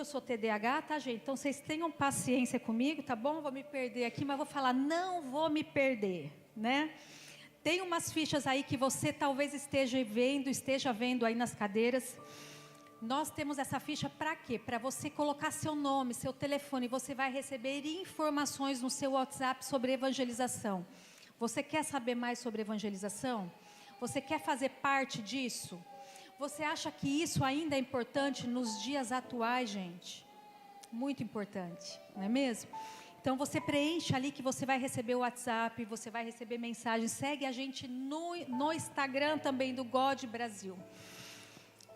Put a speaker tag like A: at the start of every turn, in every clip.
A: sou TDAH, tá, gente? Então, vocês tenham paciência comigo, tá bom? Vou me perder aqui, mas vou falar, não vou me perder, né? Tem umas fichas aí que você talvez esteja vendo aí nas cadeiras. Nós temos essa ficha para quê? Para você colocar seu nome, seu telefone, você vai receber informações no seu WhatsApp sobre evangelização. Você quer saber mais sobre evangelização? Você quer fazer parte disso? Você acha que isso ainda é importante nos dias atuais, gente? Muito importante, não é mesmo? Então você preenche ali que você vai receber o WhatsApp, você vai receber mensagem. Segue a gente no Instagram também do God Brasil.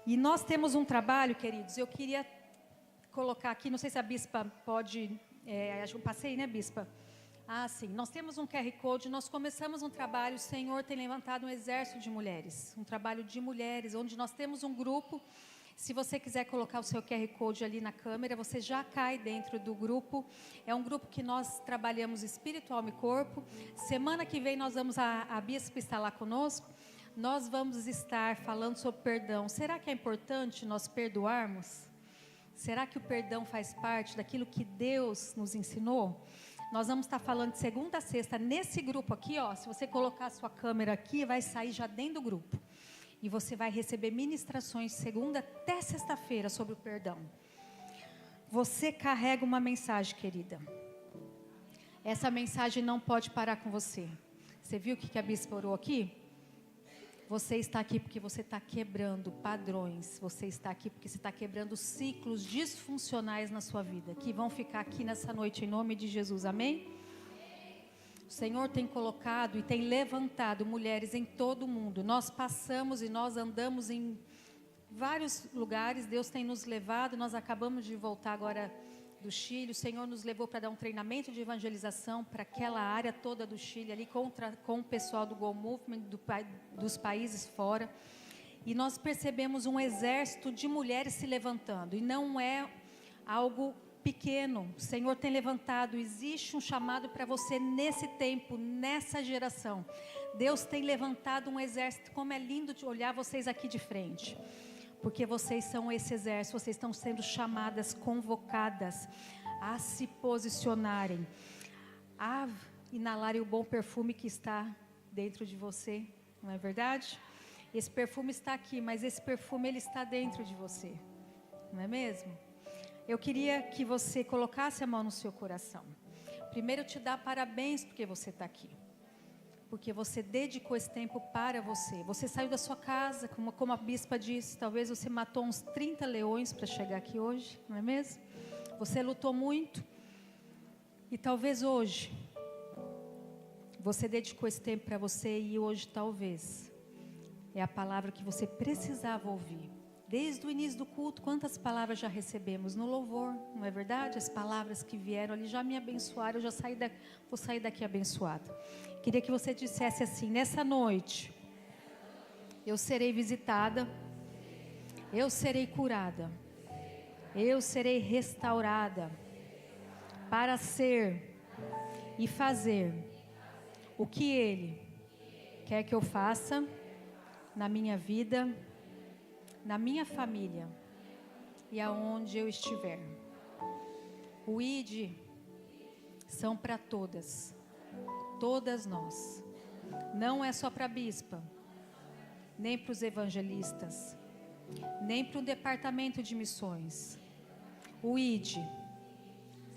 A: E nós temos um trabalho, queridos, eu queria colocar aqui, não sei se a bispa pode, acho que eu passei, né, bispa? Ah, sim, nós temos um QR Code, nós começamos um trabalho, o Senhor tem levantado um exército de mulheres, um trabalho de mulheres, onde nós temos um grupo. Se você quiser colocar o seu QR Code ali na câmera, você já cai dentro do grupo. É um grupo que nós trabalhamos espírito, alma e corpo. Semana que vem nós vamos, a bispa está lá conosco, nós vamos estar falando sobre perdão. Será que é importante nós perdoarmos? Será que o perdão faz parte daquilo que Deus nos ensinou? Nós vamos estar falando de segunda a sexta nesse grupo aqui, ó. Se você colocar a sua câmera aqui, vai sair já dentro do grupo. E você vai receber ministrações de segunda até sexta-feira sobre o perdão. Você carrega uma mensagem, querida. Essa mensagem não pode parar com você. Você viu o que a bispa orou aqui? Você está aqui porque você está quebrando padrões. Você está aqui porque você está quebrando ciclos disfuncionais na sua vida, que vão ficar aqui nessa noite em nome de Jesus. Amém? O Senhor tem colocado e tem levantado mulheres em todo o mundo. Nós passamos e nós andamos em vários lugares. Deus tem nos levado. Nós acabamos de voltar agora do Chile. O Senhor nos levou para dar um treinamento de evangelização para aquela área toda do Chile, ali com o pessoal do Go Movement, dos países fora. E nós percebemos um exército de mulheres se levantando. E não é algo pequeno. O Senhor tem levantado. Existe um chamado para você nesse tempo, nessa geração. Deus tem levantado um exército. Como é lindo de olhar vocês aqui de frente. Porque vocês são esse exército, vocês estão sendo chamadas, convocadas a se posicionarem, a inalarem o bom perfume que está dentro de você, não é verdade? Esse perfume está aqui, mas esse perfume ele está dentro de você, não é mesmo? Eu queria que você colocasse a mão no seu coração. Primeiro, eu te dar parabéns porque você está aqui. Porque você dedicou esse tempo para você. Você saiu da sua casa, como a bispa disse, talvez você matou uns 30 leões para chegar aqui hoje, não é mesmo? Você lutou muito. E talvez hoje, você dedicou esse tempo para você e hoje talvez é a palavra que você precisava ouvir. Desde o início do culto, quantas palavras já recebemos no louvor, não é verdade? As palavras que vieram ali já me abençoaram, eu já vou sair daqui abençoada. Queria que você dissesse assim, nessa noite, eu serei visitada, eu serei curada, eu serei restaurada, para ser e fazer o que Ele quer que eu faça na minha vida, na minha família e aonde eu estiver. O ID são para todas nós. Não é só para a bispa, nem para os evangelistas, nem para o departamento de missões. O ID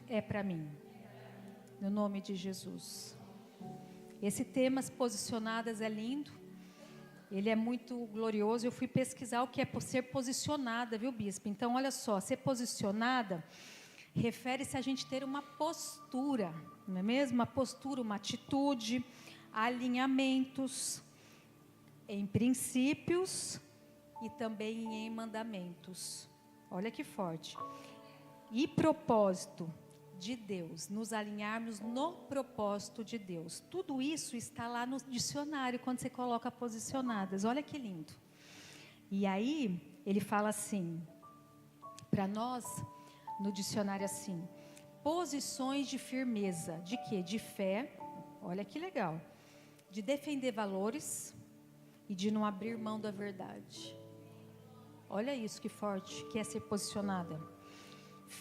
A: é para mim, no nome de Jesus. Esse tema, as posicionadas, é lindo. Ele é muito glorioso. Eu fui pesquisar o que é ser posicionada, viu, bispo? Então, olha só, ser posicionada refere-se a gente ter uma postura, não é mesmo? Uma postura, uma atitude, alinhamentos em princípios e também em mandamentos. Olha que forte. E propósito de Deus, nos alinharmos no propósito de Deus. Tudo isso está lá no dicionário, quando você coloca posicionadas. Olha que lindo. E aí, ele fala assim, para nós, no dicionário assim, posições de firmeza, de quê? De fé, olha que legal, de defender valores e de não abrir mão da verdade. Olha isso que forte, que é ser posicionada.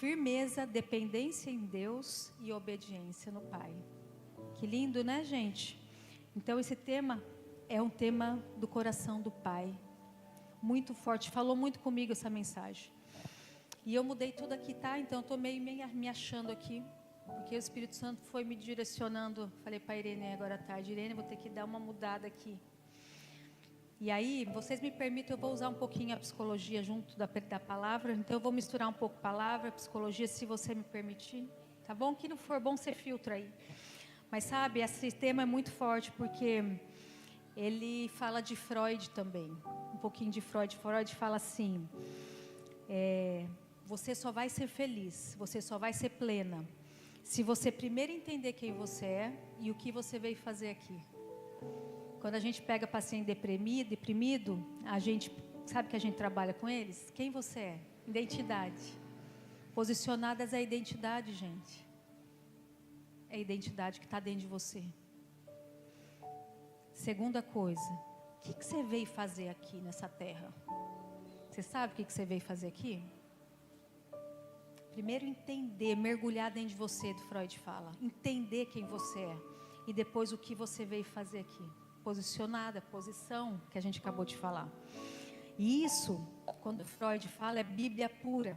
A: firmeza, dependência em Deus e obediência no Pai. Que lindo, né, gente? Então, esse tema é um tema do coração do Pai. Muito forte, falou muito comigo essa mensagem. E eu mudei tudo aqui, tá? Então, eu estou meio me achando aqui. Porque o Espírito Santo foi me direcionando. Falei para a Irene agora à tarde, Irene, vou ter que dar uma mudada aqui. E aí, vocês me permitem, eu vou usar um pouquinho a psicologia junto da palavra. Então, eu vou misturar um pouco palavra, psicologia, se você me permitir. Tá bom? Que não for bom, você filtra aí. Mas sabe, esse tema é muito forte, porque ele fala de Freud também. Um pouquinho de Freud. Freud fala assim, você só vai ser feliz, você só vai ser plena, se você primeiro entender quem você é e o que você veio fazer aqui. Quando a gente pega paciente deprimido, a gente sabe que a gente trabalha com eles? Quem você é? Identidade. Posicionadas é a identidade, gente. É a identidade que está dentro de você. Segunda coisa, o que você veio fazer aqui nessa terra? Você sabe o que você veio fazer aqui? Primeiro entender, mergulhar dentro de você, do Freud fala. Entender quem você é. E depois o que você veio fazer aqui. Posicionada, posição, que a gente acabou de falar. E isso, quando Freud fala, é Bíblia pura.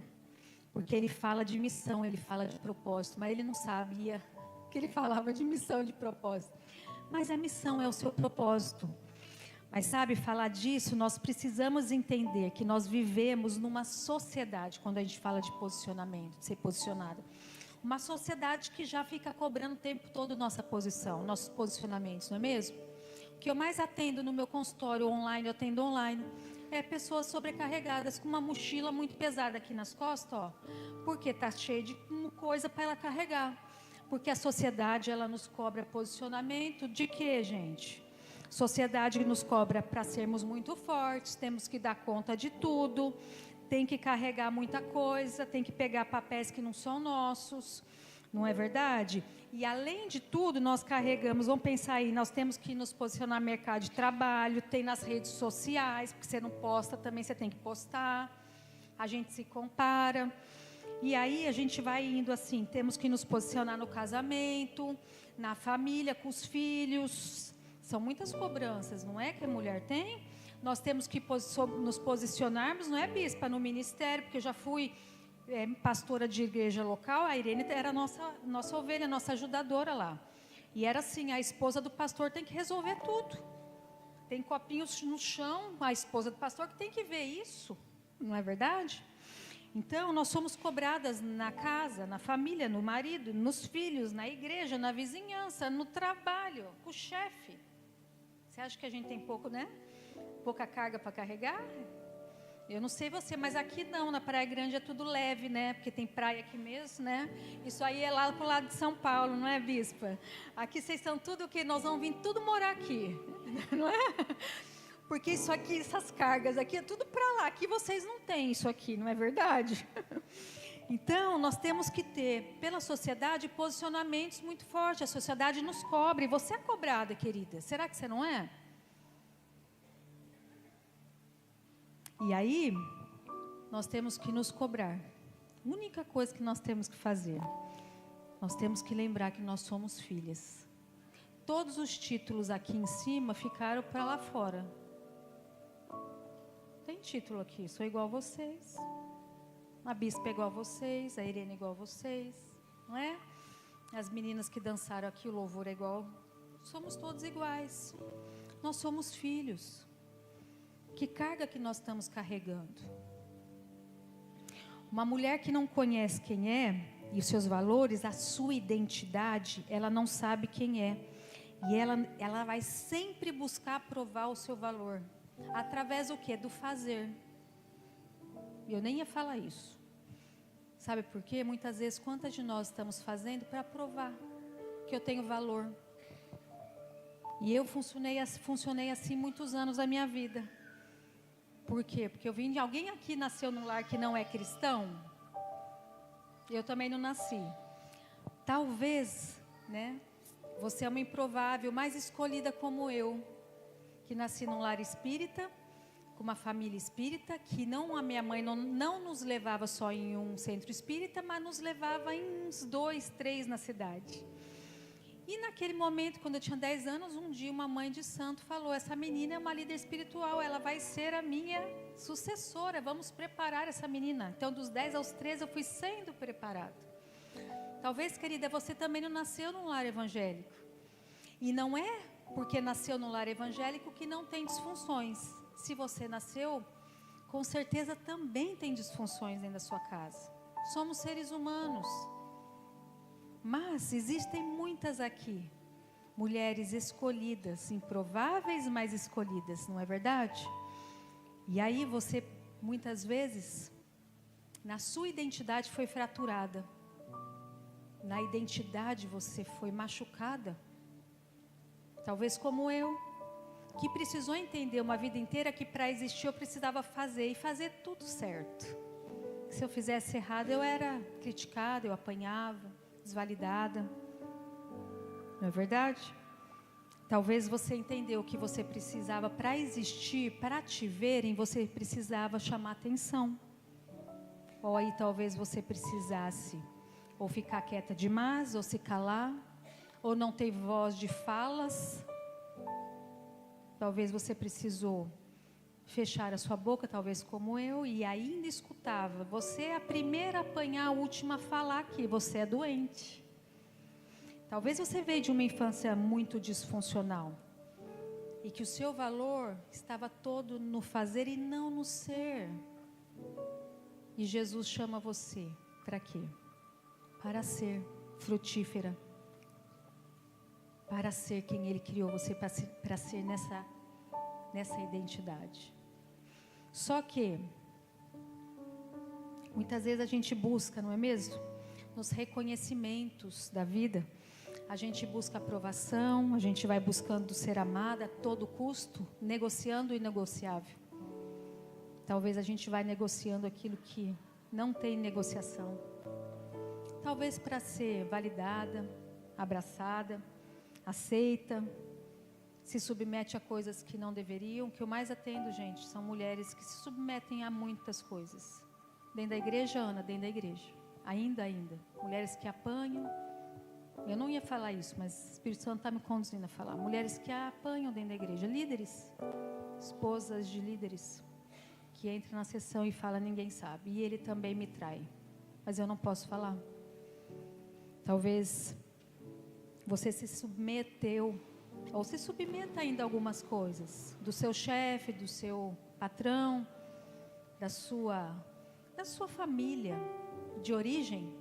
A: Porque ele fala de missão, ele fala de propósito. Mas ele não sabia que ele falava de missão e de propósito. Mas a missão é o seu propósito. Mas sabe, falar disso, nós precisamos entender que nós vivemos numa sociedade, quando a gente fala de posicionamento, de ser posicionada. Uma sociedade que já fica cobrando o tempo todo nossa posição, nossos posicionamentos, não é mesmo? O que eu mais atendo no meu consultório online, eu atendo online, é pessoas sobrecarregadas com uma mochila muito pesada aqui nas costas, ó, porque está cheia de coisa para ela carregar. Porque a sociedade, ela nos cobra posicionamento de quê, gente? Sociedade nos cobra para sermos muito fortes, temos que dar conta de tudo, tem que carregar muita coisa, tem que pegar papéis que não são nossos, não é verdade? E além de tudo, nós carregamos, vamos pensar aí, nós temos que nos posicionar no mercado de trabalho, tem nas redes sociais, porque você não posta também, você tem que postar, a gente se compara. E aí a gente vai indo assim, temos que nos posicionar no casamento, na família, com os filhos. São muitas cobranças, não é que a mulher tem? Nós temos que nos posicionarmos, não é, bispa, no ministério, porque eu já fui pastora de igreja local, a Irene era nossa ovelha, nossa ajudadora lá. E era assim, a esposa do pastor tem que resolver tudo. Tem copinhos no chão, a esposa do pastor que tem que ver isso, não é verdade? Então, nós somos cobradas na casa, na família, no marido, nos filhos, na igreja, na vizinhança, no trabalho, com o chefe. Você acha que a gente tem pouco, né? Pouca carga para carregar? Eu não sei você, mas aqui não, na Praia Grande é tudo leve, né? Porque tem praia aqui mesmo, né? Isso aí é lá pro lado de São Paulo, não é, bispa? Aqui vocês são tudo o quê? Nós vamos vir tudo morar aqui, não é? Porque isso aqui, essas cargas aqui, é tudo para lá. Aqui vocês não têm isso aqui, não é verdade? Então, nós temos que ter, pela sociedade, posicionamentos muito fortes. A sociedade nos cobra. E você é cobrada, querida. Será que você não é? E aí, nós temos que nos cobrar. A única coisa que nós temos que fazer, nós temos que lembrar que nós somos filhas. Todos os títulos aqui em cima ficaram para lá fora. Tem título aqui, sou igual a vocês. A bispa é igual a vocês, a Irene é igual a vocês, não é? As meninas que dançaram aqui, o louvor é igual. Somos todos iguais. Nós somos filhos. Que carga que nós estamos carregando? Uma mulher que não conhece quem é e os seus valores, a sua identidade, ela não sabe quem é. E ela vai sempre buscar provar o seu valor. Através do quê? Do fazer. Eu nem ia falar isso. Sabe por quê? Muitas vezes, quantas de nós estamos fazendo para provar que eu tenho valor? E eu funcionei assim muitos anos da minha vida. Por quê? Porque eu vim de alguém aqui nasceu num lar que não é cristão. Eu também não nasci. Talvez, né? Você é uma improvável, mais escolhida como eu, que nasci num lar espírita, com uma família espírita, que a minha mãe não nos levava só em um centro espírita, mas nos levava em uns 2, 3 na cidade. E naquele momento, quando eu tinha 10 anos, um dia uma mãe de santo falou: essa menina é uma líder espiritual, ela vai ser a minha sucessora, vamos preparar essa menina. Então, dos 10 aos 13, eu fui sendo preparada. Talvez, querida, você também não nasceu num lar evangélico. E não é porque nasceu num lar evangélico que não tem disfunções. Se você nasceu, com certeza também tem disfunções dentro da sua casa. Somos seres humanos. Mas existem muitas aqui, mulheres escolhidas, improváveis, mas escolhidas, não é verdade? E aí você, muitas vezes, na sua identidade foi fraturada. Na identidade você foi machucada. Talvez como eu, que precisou entender uma vida inteira que para existir eu precisava fazer, e fazer tudo certo. Se eu fizesse errado, eu era criticada, eu apanhava, desvalidada. Não é verdade? Talvez você entendeu que você precisava, para existir, para te verem, você precisava chamar atenção. Ou aí talvez você precisasse ou ficar quieta demais, ou se calar, ou não ter voz de falas. Talvez você precisou fechar a sua boca, talvez como eu, e ainda escutava. Você é a primeira a apanhar, a última a falar que você é doente. Talvez você veio de uma infância muito disfuncional e que o seu valor estava todo no fazer e não no ser. E Jesus chama você para quê? Para ser frutífera. Para ser quem Ele criou você para ser nessa identidade. Só que muitas vezes a gente busca, não é mesmo? Nos reconhecimentos da vida, a gente busca aprovação, a gente vai buscando ser amada a todo custo, negociando o inegociável. Talvez a gente vai negociando aquilo que não tem negociação. Talvez para ser validada, abraçada, aceita, se submete a coisas que não deveriam. O que eu mais atendo, gente, são mulheres que se submetem a muitas coisas. Dentro da igreja, Ana, dentro da igreja. Ainda. Mulheres que apanham. Eu não ia falar isso, mas o Espírito Santo está me conduzindo a falar. Mulheres que apanham dentro da igreja. Líderes, esposas de líderes, que entram na sessão e falam: ninguém sabe. E ele também me trai. Mas eu não posso falar. Talvez você se submeteu, ou se submeta ainda a algumas coisas, do seu chefe, do seu patrão, da sua família de origem.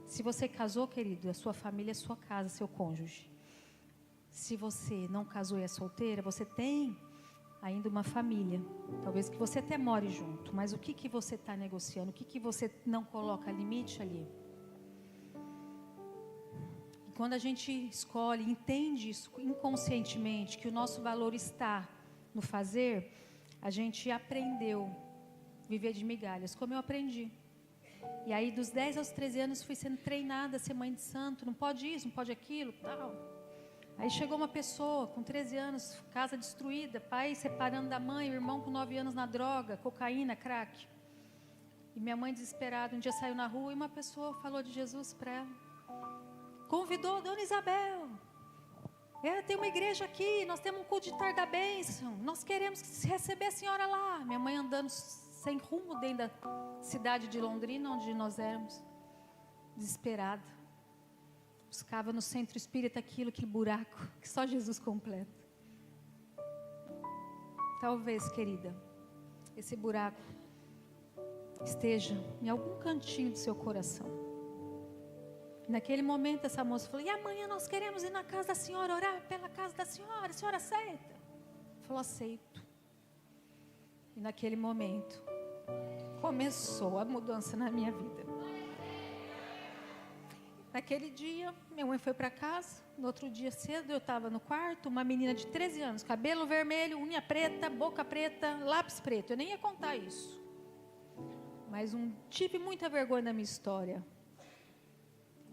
A: Se você casou, querido, a sua família é sua casa, seu cônjuge. Se você não casou e é solteira, você tem ainda uma família. Talvez que você até more junto, mas o que você está negociando? O que você não coloca limite ali? Quando a gente escolhe, entende isso inconscientemente, que o nosso valor está no fazer, a gente aprendeu a viver de migalhas, como eu aprendi. E aí dos 10 aos 13 anos fui sendo treinada a ser mãe de santo, não pode isso, não pode aquilo, tal. Aí chegou uma pessoa com 13 anos, casa destruída, pai separando da mãe, o irmão com 9 anos na droga, cocaína, crack. E minha mãe desesperada, um dia saiu na rua e uma pessoa falou de Jesus para ela. Convidou a Dona Isabel. Tem uma igreja aqui, nós temos um culto de tarde da bênção. Nós queremos receber a senhora lá. Minha mãe andando sem rumo dentro da cidade de Londrina, onde nós éramos. Desesperada. Buscava no centro espírita aquele buraco que só Jesus completa. Talvez, querida, esse buraco esteja em algum cantinho do seu coração. Naquele momento essa moça falou: e amanhã nós queremos ir na casa da senhora, orar pela casa da senhora, a senhora aceita? Falou: aceito. E naquele momento começou a mudança na minha vida. Naquele dia minha mãe foi para casa. No outro dia cedo eu estava no quarto, uma menina de 13 anos, cabelo vermelho, unha preta, boca preta, lápis preto. Eu nem ia contar isso, mas tive muita vergonha da minha história.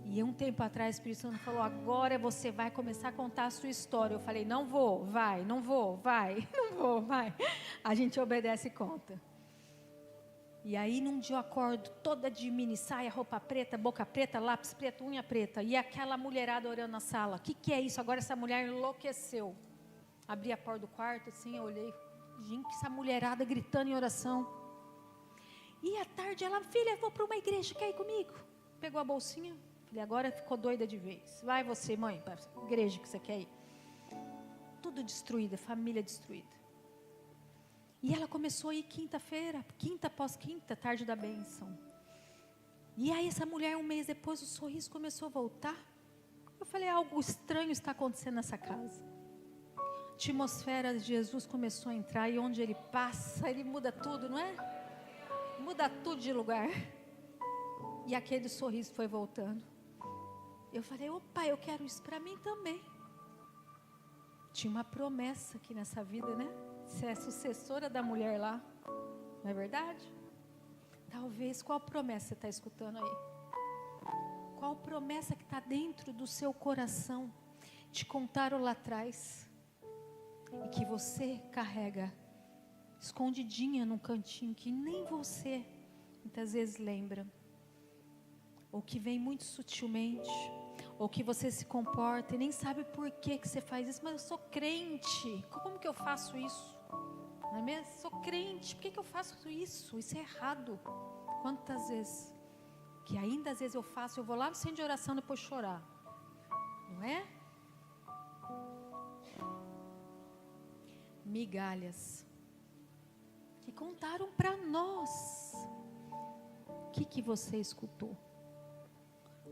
A: E um tempo atrás o Espírito Santo falou, agora você vai começar a contar a sua história. Eu falei, não vou, vai, não vou, vai, não vou, vai. A gente obedece e conta. E aí num dia eu acordo toda de mini saia, roupa preta, boca preta, lápis preto, unha preta. E aquela mulherada orando na sala. O que é isso? Agora essa mulher enlouqueceu. Abri a porta do quarto assim, eu olhei. Gente, essa mulherada gritando em oração. E à tarde ela, filha, eu vou para uma igreja, quer ir comigo? Pegou a bolsinha. Falei, agora ficou doida de vez. Vai você, mãe, para a igreja que você quer ir. Tudo destruída, família destruída. E ela começou a ir quinta-feira, quinta após quinta, tarde da bênção. E aí essa mulher, um mês depois, o sorriso começou a voltar. Eu falei, algo estranho está acontecendo nessa casa. A atmosfera de Jesus começou a entrar e onde ele passa, ele muda tudo, não é? Muda tudo de lugar. E aquele sorriso foi voltando. Eu falei, opa, eu quero isso para mim também. Tinha uma promessa aqui nessa vida, né? Você é sucessora da mulher lá, não é verdade? Talvez, qual promessa você está escutando aí? Qual promessa que está dentro do seu coração? Te contaram lá atrás. E que você carrega, escondidinha num cantinho, que nem você, muitas vezes lembra. Ou que vem muito sutilmente. Ou que você se comporta e nem sabe por que você faz isso. Mas eu sou crente, como que eu faço isso? Não é mesmo? Sou crente, por que eu faço isso? Isso é errado. Quantas vezes? Que ainda às vezes eu faço, eu vou lá no centro de oração depois chorar. Não é? Migalhas. Que contaram para nós. O que você escutou?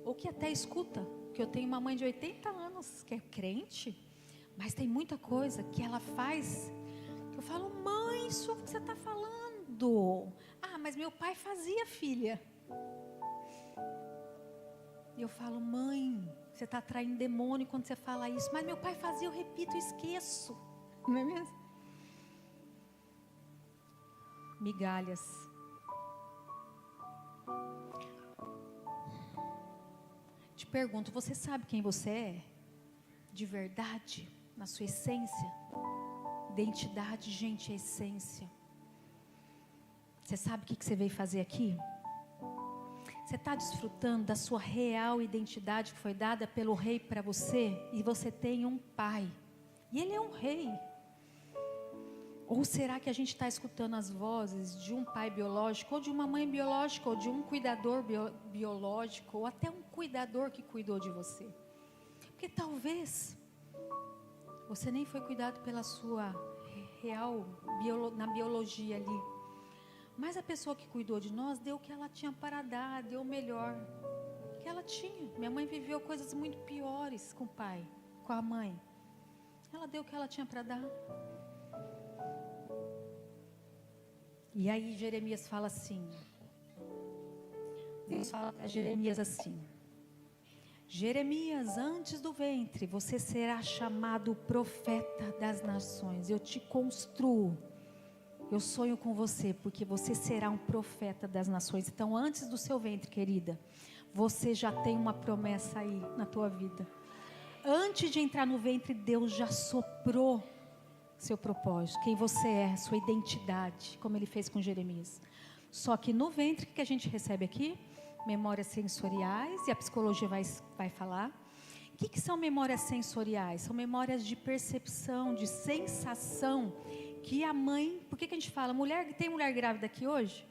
A: Ou que até escuta. Que eu tenho uma mãe de 80 anos que é crente, mas tem muita coisa que ela faz. Eu falo, mãe, isso é o que você está falando. Ah, mas meu pai fazia, filha. E eu falo, mãe, você está atraindo demônio quando você fala isso. Mas meu pai fazia, eu repito, esqueço. Não é mesmo? Migalhas. Te pergunto, você sabe quem você é? De verdade, na sua essência? Identidade, gente, é essência. Você sabe o que você veio fazer aqui? Você está desfrutando da sua real identidade que foi dada pelo rei para você? E você tem um pai. E ele é um rei. Ou será que a gente está escutando as vozes de um pai biológico, ou de uma mãe biológica, ou de um cuidador biológico, ou até um cuidador que cuidou de você? Porque talvez você nem foi cuidado pela sua real, na biologia ali. Mas a pessoa que cuidou de nós deu o que ela tinha para dar, deu o melhor que ela tinha. Minha mãe viveu coisas muito piores com o pai, com a mãe. Ela deu o que ela tinha para dar. E aí Jeremias fala assim, Deus fala para Jeremias assim, Jeremias, antes do ventre, você será chamado profeta das nações. Eu te construo, eu sonho com você, porque você será um profeta das nações. Então, antes do seu ventre, querida, você já tem uma promessa aí na tua vida. Antes de entrar no ventre, Deus já soprou seu propósito, quem você é, sua identidade, como Ele fez com Jeremias. Só que no ventre, o que a gente recebe aqui? Memórias sensoriais, e a psicologia vai falar. O que são memórias sensoriais? São memórias de percepção, de sensação, que a mãe, por que a gente fala, tem mulher grávida aqui hoje?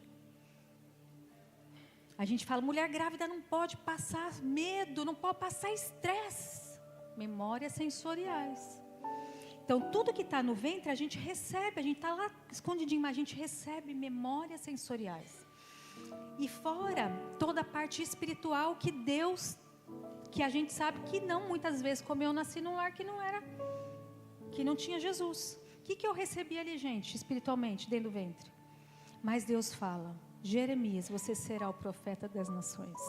A: A gente fala, mulher grávida não pode passar medo, não pode passar estresse. Memórias sensoriais. Então, tudo que está no ventre, a gente recebe, a gente está lá escondidinho, mas a gente recebe memórias sensoriais. E fora toda a parte espiritual que Deus, que a gente sabe que não, muitas vezes, como eu nasci num lar que não tinha Jesus. O que eu recebi ali, gente, espiritualmente, dentro do ventre? Mas Deus fala, Jeremias, você será o profeta das nações.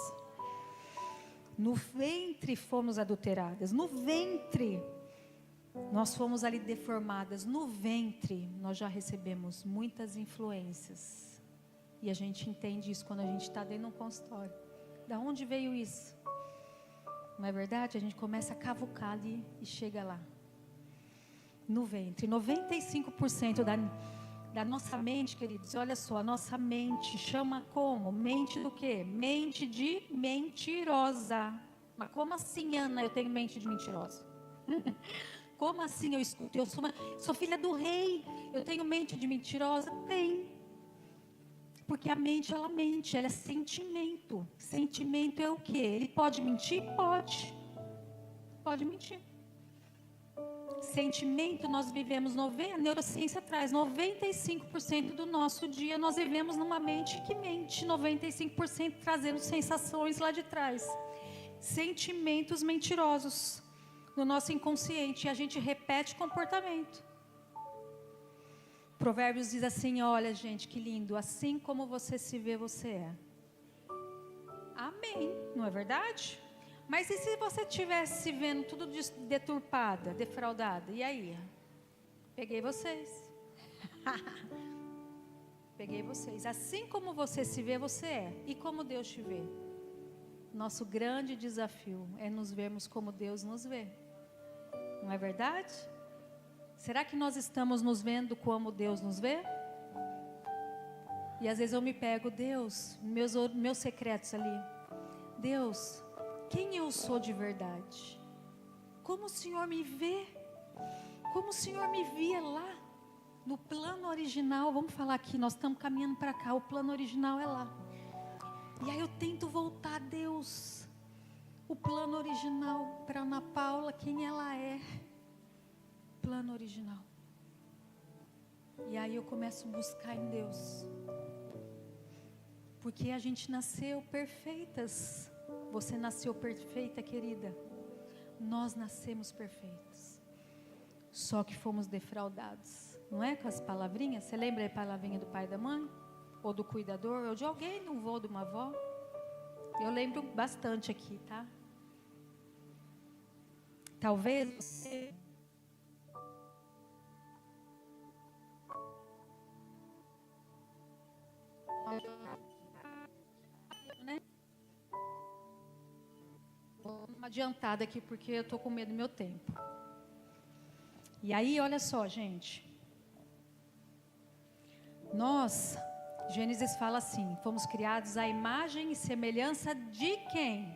A: No ventre fomos adulteradas, no ventre nós fomos ali deformadas, no ventre nós já recebemos muitas influências. E a gente entende isso quando a gente está dentro de um consultório. Da onde veio isso? Não é verdade? A gente começa a cavucar ali e chega lá. No ventre. 95% da nossa mente, queridos, olha só, a nossa mente chama como? Mente do quê? Mente de mentirosa. Mas como assim, Ana, eu tenho mente de mentirosa? Como assim eu escuto? Eu sou filha do rei, eu tenho mente de mentirosa? Tem. Porque a mente, ela mente, ela é sentimento. Sentimento é o quê? Ele pode mentir? Pode. Pode mentir. Sentimento, nós vivemos, a neurociência traz 95% do nosso dia, nós vivemos numa mente que mente, 95% trazendo sensações lá de trás. Sentimentos mentirosos no nosso inconsciente, e a gente repete comportamento. Provérbios diz assim, olha gente, que lindo, assim como você se vê, você é. Amém, não é verdade? Mas e se você estivesse se vendo tudo deturpada, defraudada? E aí? Peguei vocês. Peguei vocês. Assim como você se vê, você é. E como Deus te vê? Nosso grande desafio é nos vermos como Deus nos vê. Não é verdade? Será que nós estamos nos vendo como Deus nos vê? E às vezes eu me pego, Deus, meus secretos ali. Deus, quem eu sou de verdade? Como o Senhor me vê? Como o Senhor me via lá? No plano original, vamos falar aqui, nós estamos caminhando para cá, o plano original é lá. E aí eu tento voltar a Deus. O plano original para Ana Paula, quem ela é. Plano original. E aí eu começo a buscar em Deus. Porque a gente nasceu perfeitas. Você nasceu perfeita, querida. Nós nascemos perfeitos. Só que fomos defraudados. Não é com as palavrinhas? Você lembra a palavrinha do pai e da mãe? Ou do cuidador? Ou de alguém, de um vô, de uma avó? Eu lembro bastante aqui, tá? Talvez você... né? Vou dar uma adiantada aqui porque eu estou com medo do meu tempo. E aí, olha só, gente. Nós, Gênesis fala assim, fomos criados à imagem e semelhança de quem?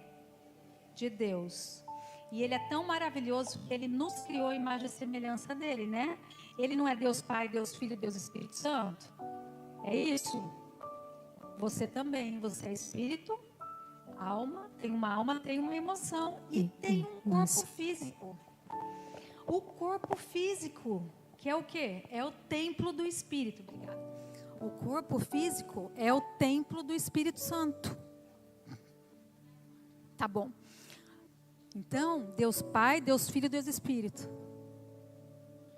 A: De Deus. E Ele é tão maravilhoso que Ele nos criou a imagem e semelhança dEle, né? Ele não é Deus Pai, Deus Filho, Deus Espírito Santo? É isso? Você também, você é espírito, alma, tem uma emoção e tem um corpo físico. O corpo físico, que é o quê? É o templo do Espírito. Obrigada. O corpo físico é o templo do Espírito Santo. Tá bom. Então, Deus Pai, Deus Filho, Deus Espírito.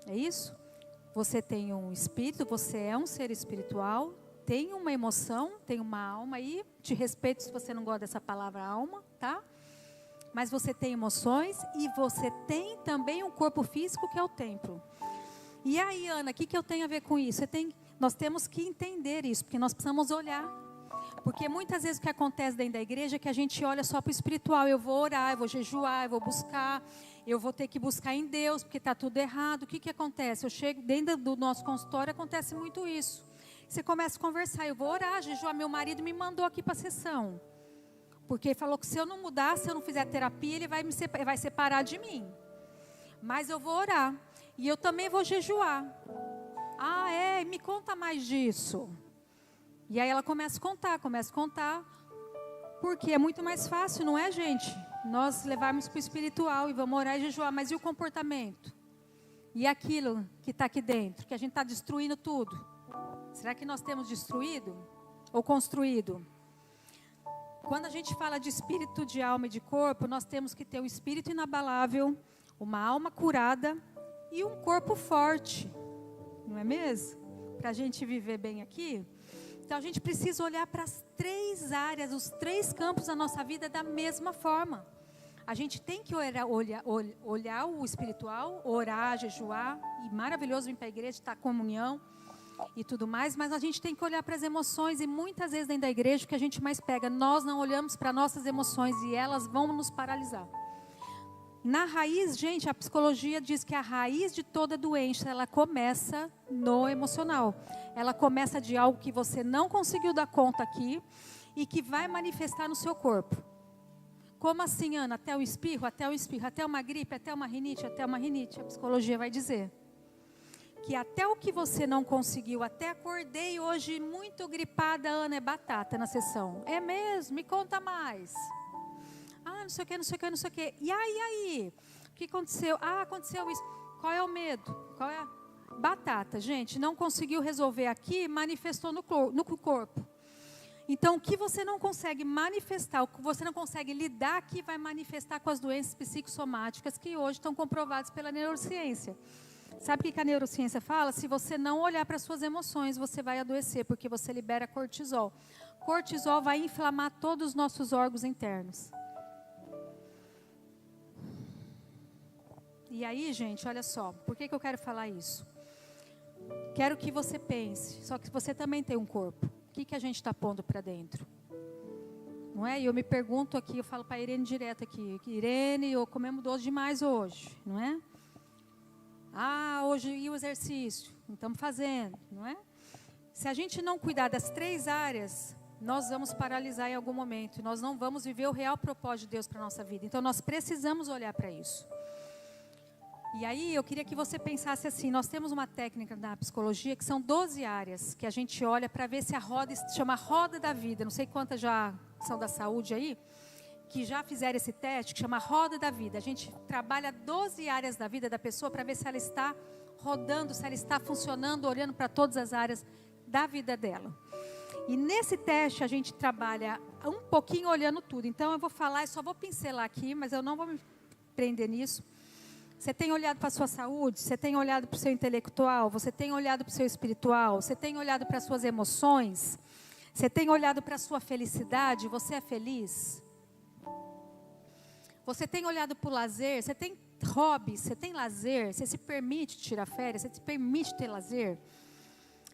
A: É isso? Você tem um espírito, você é um ser espiritual, tem uma emoção, tem uma alma aí. Te respeito se você não gosta dessa palavra alma, tá? Mas você tem emoções e você tem também um corpo físico que é o templo. E aí, Ana, o que eu tenho a ver com isso? Nós temos que entender isso, porque nós precisamos olhar. Porque muitas vezes o que acontece dentro da igreja é que a gente olha só para o espiritual. Eu vou orar, eu vou jejuar, eu vou buscar, eu vou ter que buscar em Deus, porque está tudo errado. O que acontece? Eu chego dentro do nosso consultório, acontece muito isso. Você começa a conversar, eu vou orar, jejuar. Meu marido me mandou aqui para a sessão. Porque ele falou que se eu não mudar, se eu não fizer terapia, ele vai separar de mim. Mas eu vou orar. E eu também vou jejuar. Ah, é? Me conta mais disso. E aí ela começa a contar. Porque é muito mais fácil, não é, gente? Nós levarmos para o espiritual e vamos orar e jejuar. Mas e o comportamento? E aquilo que está aqui dentro? Que a gente está destruindo tudo. Será que nós temos destruído? Ou construído? Quando a gente fala de espírito, de alma e de corpo, nós temos que ter um espírito inabalável, uma alma curada e um corpo forte, não é mesmo? Para a gente viver bem aqui. Então a gente precisa olhar para as 3 áreas, os 3 campos da nossa vida da mesma forma. A gente tem que olhar o espiritual, orar, jejuar, e maravilhoso vir para a igreja, estar em comunhão e tudo mais, mas a gente tem que olhar para as emoções, e muitas vezes dentro da igreja o que a gente mais pega, nós não olhamos para nossas emoções e elas vão nos paralisar. Na raiz, gente, a psicologia diz que a raiz de toda doença, ela começa no emocional. Ela começa de algo que você não conseguiu dar conta aqui e que vai manifestar no seu corpo. Como assim, Ana? Até o espirro, até uma gripe, até uma rinite. A psicologia vai dizer que até o que você não conseguiu, até acordei hoje muito gripada, Ana, é batata na sessão. É mesmo? Me conta mais. Ah, não sei o que. E aí? O que aconteceu? Ah, aconteceu isso. Qual é o medo? Qual é? Batata, gente, não conseguiu resolver aqui, manifestou no corpo. Então, o que você não consegue manifestar, o que você não consegue lidar aqui, vai manifestar com as doenças psicossomáticas que hoje estão comprovadas pela neurociência. Sabe o que a neurociência fala? Se você não olhar para as suas emoções, você vai adoecer, porque você libera cortisol. Cortisol vai inflamar todos os nossos órgãos internos. E aí, gente, olha só, por que eu quero falar isso? Quero que você pense, só que você também tem um corpo. O que a gente está pondo para dentro? Não é? E eu me pergunto aqui, eu falo para a Irene direto aqui, Irene, eu comemos doce demais hoje, não é? Ah, hoje e o exercício? Não estamos fazendo, não é? Se a gente não cuidar das 3 áreas, nós vamos paralisar em algum momento. Nós não vamos viver o real propósito de Deus para a nossa vida. Então, nós precisamos olhar para isso. E aí, eu queria que você pensasse assim, nós temos uma técnica na psicologia que são 12 áreas que a gente olha para ver se a roda, se chama roda da vida. Não sei quantas já são da saúde aí, que já fizeram esse teste, que chama roda da vida. A gente trabalha 12 áreas da vida da pessoa para ver se ela está rodando, se ela está funcionando, olhando para todas as áreas da vida dela. E nesse teste a gente trabalha um pouquinho olhando tudo. Então eu vou falar, eu só vou pincelar aqui, mas eu não vou me prender nisso. Você tem olhado para a sua saúde, você tem olhado para o seu intelectual, você tem olhado para o seu espiritual, você tem olhado para as suas emoções, você tem olhado para a sua felicidade, você é feliz? Você tem olhado para o lazer, você tem hobbies, você tem lazer, você se permite tirar férias, você se permite ter lazer?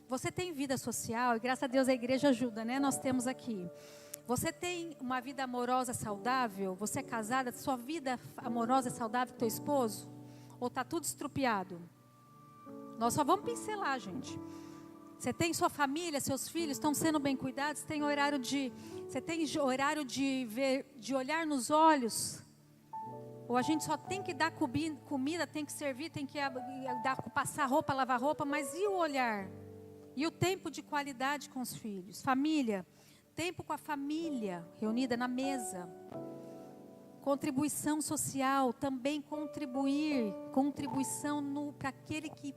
A: Você tem vida social, e graças a Deus a igreja ajuda, né? Nós temos aqui. Você tem uma vida amorosa saudável? Você é casada? Sua vida amorosa é saudável com teu esposo? Ou está tudo estrupiado? Nós só vamos pincelar, gente. Você tem sua família, seus filhos estão sendo bem cuidados? Você tem horário de ver, de olhar nos olhos? Ou a gente só tem que dar comida, tem que servir, tem que passar roupa, lavar roupa, mas e o olhar? E o tempo de qualidade com os filhos? Família, tempo com a família, reunida na mesa. Contribuição social, também contribuição para aquele que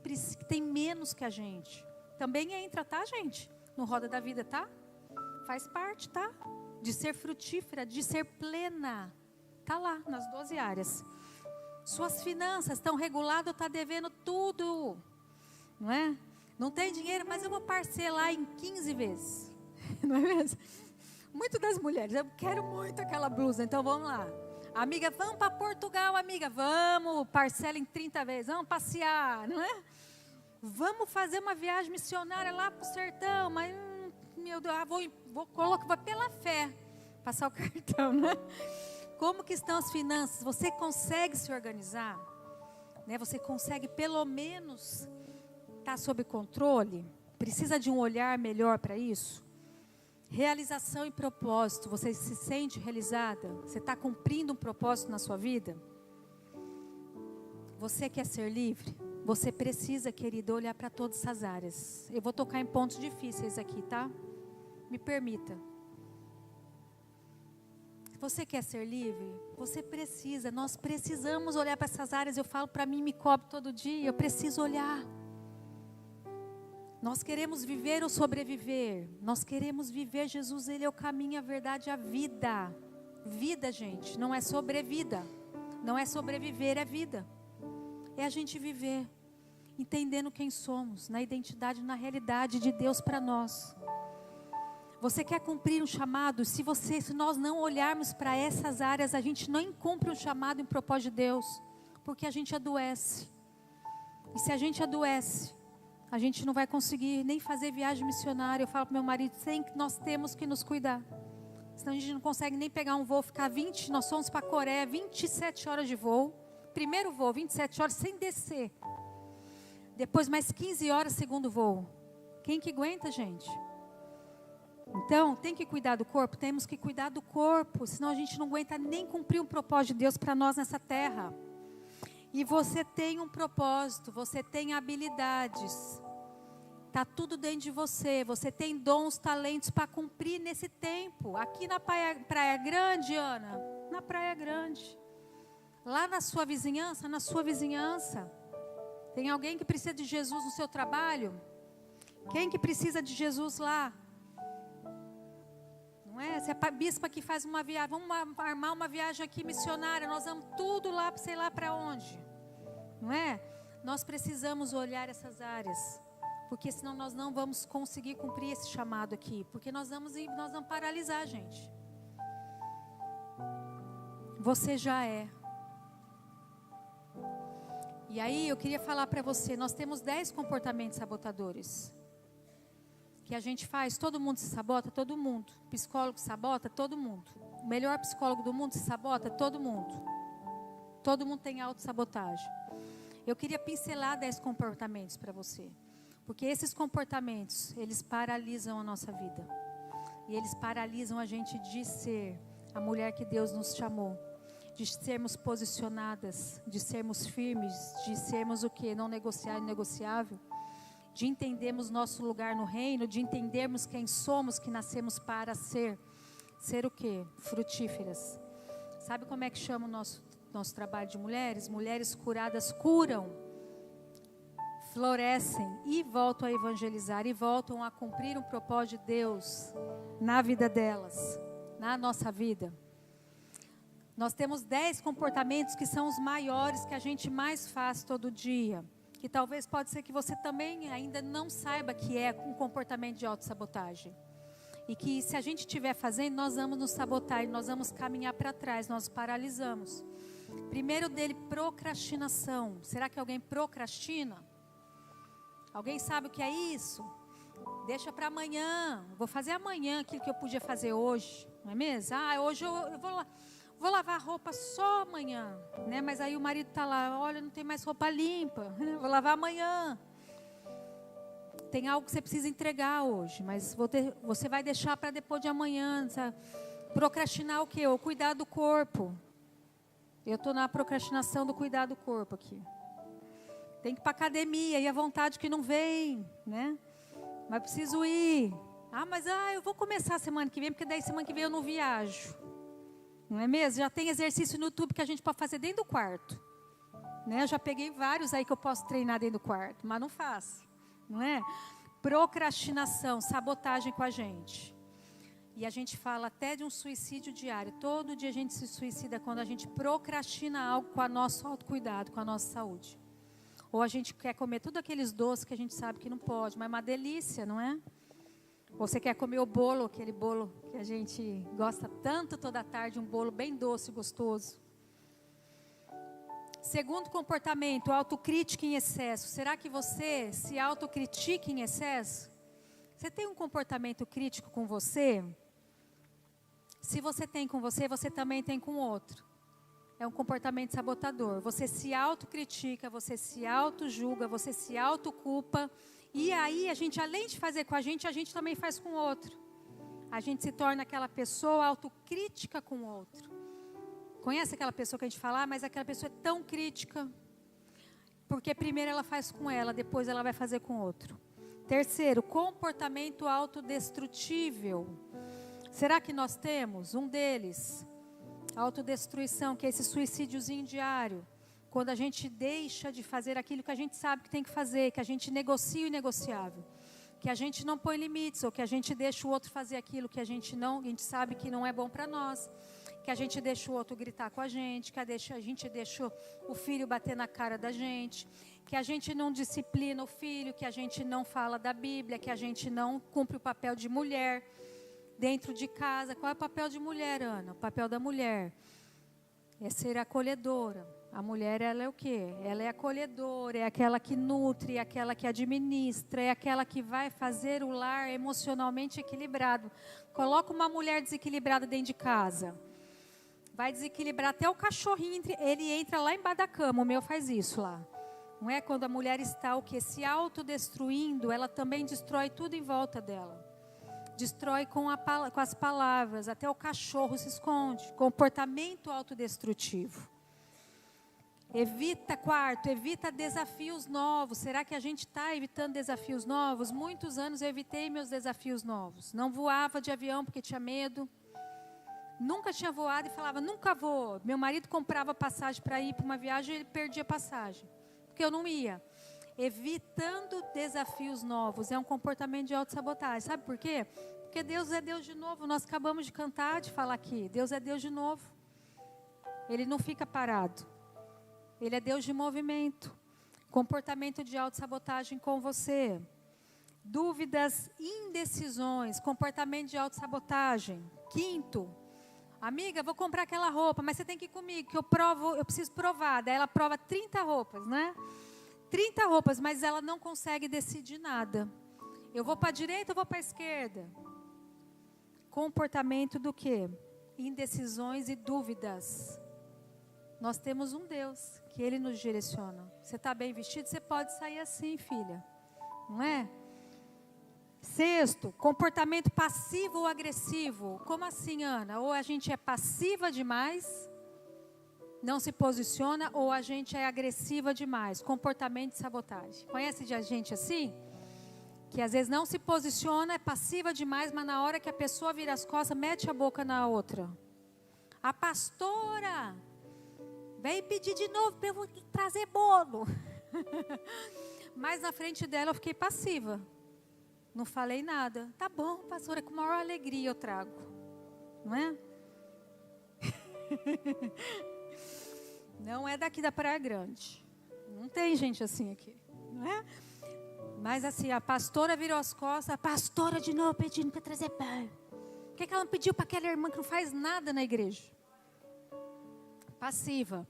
A: tem menos que a gente. Também entra, tá, gente? No Roda da Vida, tá? Faz parte, tá? De ser frutífera, de ser plena. Tá lá, nas 12 áreas. Suas finanças estão reguladas ou está devendo tudo? Não é? Não tem dinheiro, mas eu vou parcelar em 15 vezes. Não é mesmo? Muitas das mulheres, eu quero muito aquela blusa, então vamos lá. Amiga, vamos para Portugal, amiga, vamos, parcela em 30 vezes, vamos passear, não é? Vamos fazer uma viagem missionária lá para o sertão, mas, meu Deus, vou colocar pela fé, passar o cartão, né? Como que estão as finanças? Você consegue se organizar? Né? Você consegue pelo menos estar sob controle? Precisa de um olhar melhor para isso? Realização e propósito, você se sente realizada? Você está cumprindo um propósito na sua vida? Você quer ser livre? Você precisa, querida, olhar para todas essas áreas. Eu vou tocar em pontos difíceis aqui, tá? Me permita. Você quer ser livre? Você precisa, nós precisamos olhar para essas áreas. Eu falo para mim, me cobro todo dia, eu preciso olhar. Nós queremos viver ou sobreviver? Nós queremos viver. Jesus, Ele é o caminho, a verdade e a vida. Vida, gente, não é sobrevida. Não é sobreviver, é vida. É a gente viver, entendendo quem somos, na identidade, na realidade de Deus para nós. Você quer cumprir um chamado? Se nós não olharmos para essas áreas, a gente não cumpre um chamado em propósito de Deus, porque a gente adoece. E se a gente adoece, a gente não vai conseguir nem fazer viagem missionária. Eu falo para meu marido, nós temos que nos cuidar. senão a gente não consegue nem pegar um voo, ficar 20, nós fomos para a Coreia, 27 horas de voo, primeiro voo, 27 horas sem descer, depois mais 15 horas, segundo voo. Quem que aguenta, gente? Então, tem que cuidar do corpo? Temos que cuidar do corpo, senão a gente não aguenta nem cumprir o propósito de Deus para nós nessa terra. E você tem um propósito, você tem habilidades, está tudo dentro de você, você tem dons, talentos para cumprir nesse tempo. Aqui na Praia Grande, Ana, na Praia Grande, lá na sua vizinhança, tem alguém que precisa de Jesus no seu trabalho? Quem que precisa de Jesus lá? Não é? Se a bispa que faz uma viagem, vamos armar uma viagem aqui missionária, nós vamos tudo lá, sei lá para onde. Não é? Nós precisamos olhar essas áreas, porque senão nós não vamos conseguir cumprir esse chamado aqui, porque nós vamos paralisar, gente. Você já é. E aí eu queria falar para você, nós temos 10 comportamentos sabotadores que a gente faz. Todo mundo se sabota, todo mundo. O psicólogo sabota, todo mundo. O melhor psicólogo do mundo se sabota, todo mundo. Todo mundo tem autossabotagem. Eu queria pincelar 10 comportamentos para você, porque esses comportamentos, eles paralisam a nossa vida. E eles paralisam a gente de ser a mulher que Deus nos chamou, de sermos posicionadas, de sermos firmes, de sermos o quê? Não negociar, negociável, de entendermos nosso lugar no reino, de entendermos quem somos, que nascemos para ser o quê? Frutíferas. Sabe como é que chama o nosso trabalho de mulheres? Mulheres curadas curam, florescem e voltam a evangelizar e voltam a cumprir um propósito de Deus na vida delas, na nossa vida. Nós temos 10 comportamentos que são os maiores, que a gente mais faz todo dia, que talvez pode ser que você também ainda não saiba que é um comportamento de autossabotagem. E que se a gente estiver fazendo, nós vamos nos sabotar, e nós vamos caminhar para trás, nós paralisamos. Primeiro dele, procrastinação. Será que alguém procrastina? Alguém sabe o que é isso? Deixa para amanhã, vou fazer amanhã aquilo que eu podia fazer hoje, não é mesmo? Hoje eu vou lavar a roupa só amanhã, né? Mas aí o marido está lá, olha, não tem mais roupa limpa, vou lavar amanhã. Tem algo que você precisa entregar hoje, mas você vai deixar para depois de amanhã, sabe? Procrastinar o quê? O cuidar do corpo. Eu estou na procrastinação do cuidar do corpo aqui. Tem que ir para a academia, e a vontade que não vem, né? Mas preciso ir. Mas eu vou começar semana que vem, porque daí semana que vem eu não viajo. Não é mesmo? Já tem exercício no YouTube que a gente pode fazer dentro do quarto. Né? Eu já peguei vários aí que eu posso treinar dentro do quarto, mas não faço. Não é? Procrastinação, sabotagem com a gente. E a gente fala até de um suicídio diário. Todo dia a gente se suicida quando a gente procrastina algo com o nosso autocuidado, com a nossa saúde. Ou a gente quer comer tudo aqueles doces que a gente sabe que não pode, mas é uma delícia, não é? Ou você quer comer o bolo, aquele bolo que a gente gosta tanto toda tarde, um bolo bem doce e gostoso. Segundo comportamento, autocrítica em excesso. Será que você se autocritica em excesso? Você tem um comportamento crítico com você? Se você tem com você, você também tem com o outro. É um comportamento sabotador. Você se autocritica, você se autojulga, você se autoculpa. E aí, a gente, além de fazer com a gente também faz com o outro. A gente se torna aquela pessoa autocrítica com o outro. Conhece aquela pessoa que a gente fala, mas aquela pessoa é tão crítica, porque primeiro ela faz com ela, depois ela vai fazer com o outro. Terceiro, comportamento autodestrutível. Será que nós temos um deles? Autodestruição, que é esse suicídiozinho diário. Quando a gente deixa de fazer aquilo que a gente sabe que tem que fazer, que a gente negocia o inegociável, que a gente não põe limites, ou que a gente deixa o outro fazer aquilo que a gente sabe que não é bom para nós, que a gente deixa o outro gritar com a gente, que a gente deixa o filho bater na cara da gente, que a gente não disciplina o filho, que a gente não fala da Bíblia, que a gente não cumpre o papel de mulher dentro de casa. Qual é o papel de mulher, Ana? O papel da mulher é ser acolhedora, A mulher, ela é o quê? Ela é acolhedora, é aquela que nutre, é aquela que administra, é aquela que vai fazer o lar emocionalmente equilibrado. Coloca uma mulher desequilibrada dentro de casa. Vai desequilibrar até o cachorrinho, ele entra lá embaixo da cama, o meu faz isso lá. Não é? Quando a mulher está o quê? Se autodestruindo, ela também destrói tudo em volta dela. Destrói com as palavras, até o cachorro se esconde. Comportamento autodestrutivo. Evita desafios novos. Será que a gente está evitando desafios novos? Muitos anos eu evitei meus desafios novos. Não voava de avião porque tinha medo. Nunca tinha voado e falava, nunca vou. Meu marido comprava passagem para ir para uma viagem e ele perdia passagem. Porque eu não ia. Evitando desafios novos. É um comportamento de autossabotagem. Sabe por quê? Porque Deus é Deus de novo. Nós acabamos de cantar, de falar aqui. Deus é Deus de novo. Ele não fica parado. Ele é Deus de movimento. Comportamento de autossabotagem com você. Dúvidas, indecisões, comportamento de autossabotagem. Quinto, amiga, vou comprar aquela roupa, mas você tem que ir comigo, que eu preciso provar. Daí ela prova 30 roupas, né? 30 roupas, mas ela não consegue decidir nada. Eu vou para a direita ou vou para a esquerda? Comportamento do quê? Indecisões e dúvidas. Nós temos um Deus, que Ele nos direciona. Você está bem vestido, você pode sair assim, filha. Não é? Sexto, comportamento passivo ou agressivo. Como assim, Ana? Ou a gente é passiva demais, não se posiciona, ou a gente é agressiva demais. Comportamento de sabotagem. Conhece de gente assim? Que às vezes não se posiciona, é passiva demais, mas na hora que a pessoa vira as costas, mete a boca na outra. A pastora veio pedir de novo para eu trazer bolo. Mas na frente dela eu fiquei passiva. Não falei nada. Tá bom, pastora, com maior alegria eu trago. Não é? Não é daqui da Praia Grande. Não tem gente assim aqui. Não é? Mas assim, a pastora virou as costas. A pastora de novo pedindo para trazer pão. Por que ela não pediu para aquela irmã que não faz nada na igreja? Passiva.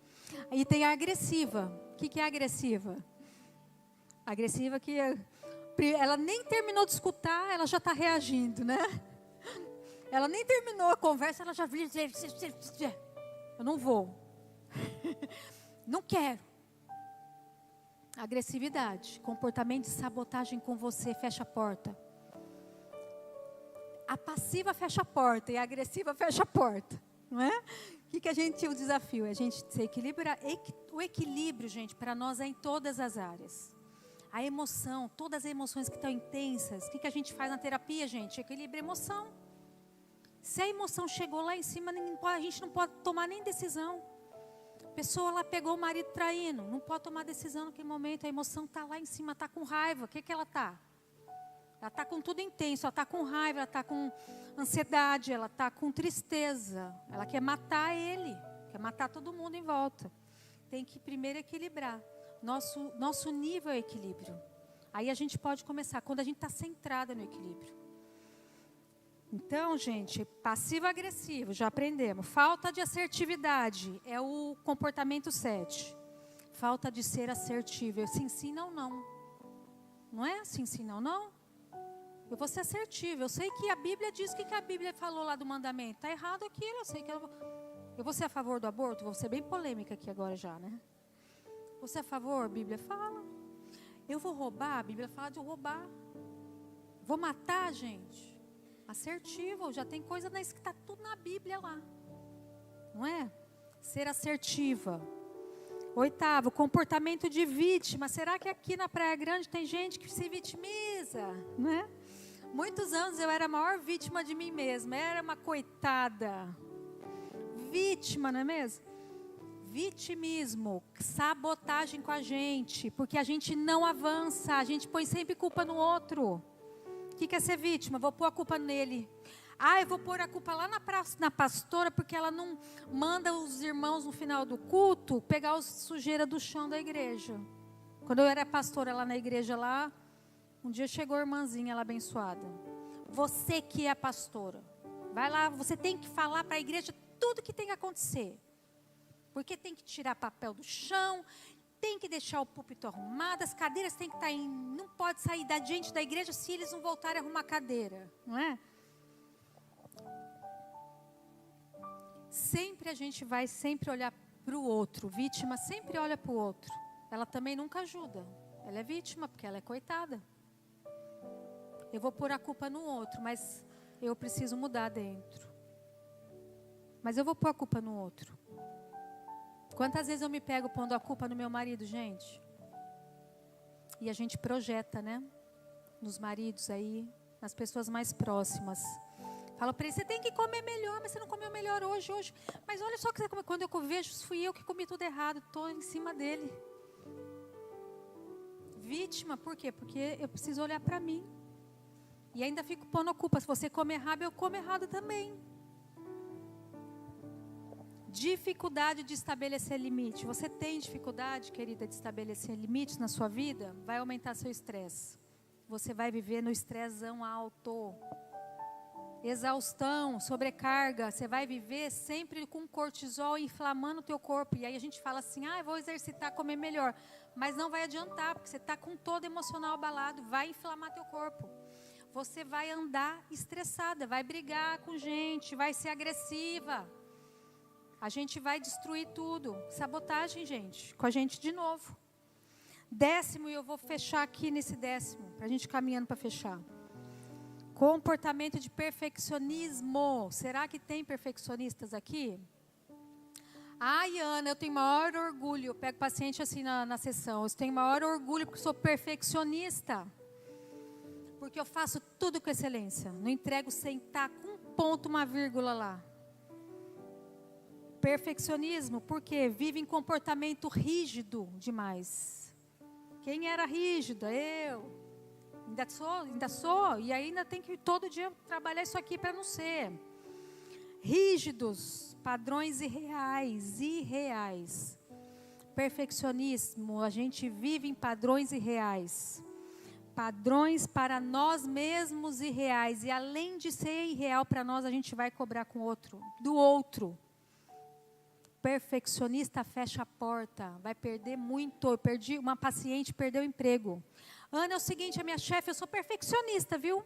A: E tem a agressiva. O que é agressiva? Agressiva que ela nem terminou de escutar, ela já está reagindo, né? Ela nem terminou a conversa, ela já viu dizer, eu não vou. Não quero. Agressividade, comportamento de sabotagem com você, fecha a porta. A passiva fecha a porta e a agressiva fecha a porta, não é? O que a gente tinha o desafio? É a gente se equilibrar. O equilíbrio, gente, para nós é em todas as áreas. A emoção, todas as emoções que estão intensas. O que a gente faz na terapia, gente? Equilibra a emoção. Se a emoção chegou lá em cima, a gente não pode tomar nem decisão. A pessoa lá pegou o marido traindo, não pode tomar decisão naquele momento. A emoção está lá em cima, está com raiva. O que ela está? Ela está com tudo intenso, ela está com raiva, ela está com ansiedade, ela está com tristeza. Ela quer matar ele, quer matar todo mundo em volta. Tem que primeiro equilibrar. Nosso nível é equilíbrio. Aí a gente pode começar, quando a gente está centrada no equilíbrio. Então, gente, passivo-agressivo, já aprendemos. Falta de assertividade é o comportamento 7. Falta de ser assertível. Se ensina ou não. Não é? Se ensina ou não? Eu vou ser assertivo. Eu sei que a Bíblia diz o que a Bíblia falou lá do mandamento. Está errado aquilo. Eu sei que eu vou ser a favor do aborto. Vou ser bem polêmica aqui agora já, né? Você é a favor? A Bíblia fala. Eu vou roubar? A Bíblia fala de eu roubar. Vou matar, gente? Assertivo. Já tem coisa que está tudo na Bíblia lá. Não é? Ser assertiva. 8º, comportamento de vítima. Será que aqui na Praia Grande tem gente que se vitimiza? Não é? Muitos anos eu era a maior vítima de mim mesma. Era uma coitada. Vítima, não é mesmo? Vitimismo, sabotagem com a gente. Porque a gente não avança. A gente põe sempre culpa no outro. O que é ser vítima? Vou pôr a culpa nele. Eu vou pôr a culpa lá na pastora, porque ela não manda os irmãos no final do culto pegar a sujeira do chão da igreja. Quando eu era pastora lá na igreja lá, um dia chegou a irmãzinha lá abençoada. Você que é a pastora, vai lá, você tem que falar para a igreja tudo que tem que acontecer. Porque tem que tirar papel do chão, tem que deixar o púlpito arrumado, as cadeiras têm que estar não pode sair da gente da igreja se eles não voltarem a arrumar a cadeira, não é? Sempre a gente vai olhar para o outro. Vítima sempre olha para o outro. Ela também nunca ajuda. Ela é vítima porque ela é coitada. Eu vou pôr a culpa no outro, mas eu preciso mudar dentro. Mas eu vou pôr a culpa no outro. Quantas vezes eu me pego pondo a culpa no meu marido, gente? E a gente projeta, né? Nos maridos aí, nas pessoas mais próximas. Fala para ele, você tem que comer melhor, mas você não comeu melhor hoje. Mas olha só que quando eu vejo, fui eu que comi tudo errado, estou em cima dele. Vítima, por quê? Porque eu preciso olhar para mim. E ainda fico pondo a culpa, se você come errado, eu como errado também. Dificuldade de estabelecer limite. Você tem dificuldade, querida, de estabelecer limites na sua vida? Vai aumentar seu estresse. Você vai viver no estressão alto. Exaustão, sobrecarga, você vai viver sempre com cortisol inflamando o teu corpo. E aí a gente fala assim, vou exercitar, comer melhor. Mas não vai adiantar, porque você está com todo emocional abalado, vai inflamar teu corpo. Você vai andar estressada, vai brigar com gente, vai ser agressiva. A gente vai destruir tudo. Sabotagem, gente, com a gente de novo. 10º, e eu vou fechar aqui nesse 10º, para a gente caminhando para fechar. Comportamento de perfeccionismo. Será que tem perfeccionistas aqui? Ana, eu tenho maior orgulho. Eu pego paciente assim na sessão. Eu tenho maior orgulho porque sou perfeccionista. Porque eu faço tudo com excelência. Não entrego sem estar com um ponto, uma vírgula lá. Perfeccionismo, porque vive em comportamento rígido demais. Quem era rígida? Eu. Ainda sou, e ainda tem que todo dia trabalhar isso aqui para não ser. Rígidos, padrões irreais. Perfeccionismo, a gente vive em padrões irreais. Padrões para nós mesmos irreais. E além de ser irreal para nós, a gente vai cobrar do outro. Perfeccionista fecha a porta, vai perder muito. Uma paciente perdeu o emprego. Ana, é o seguinte, a minha chefe, eu sou perfeccionista, viu?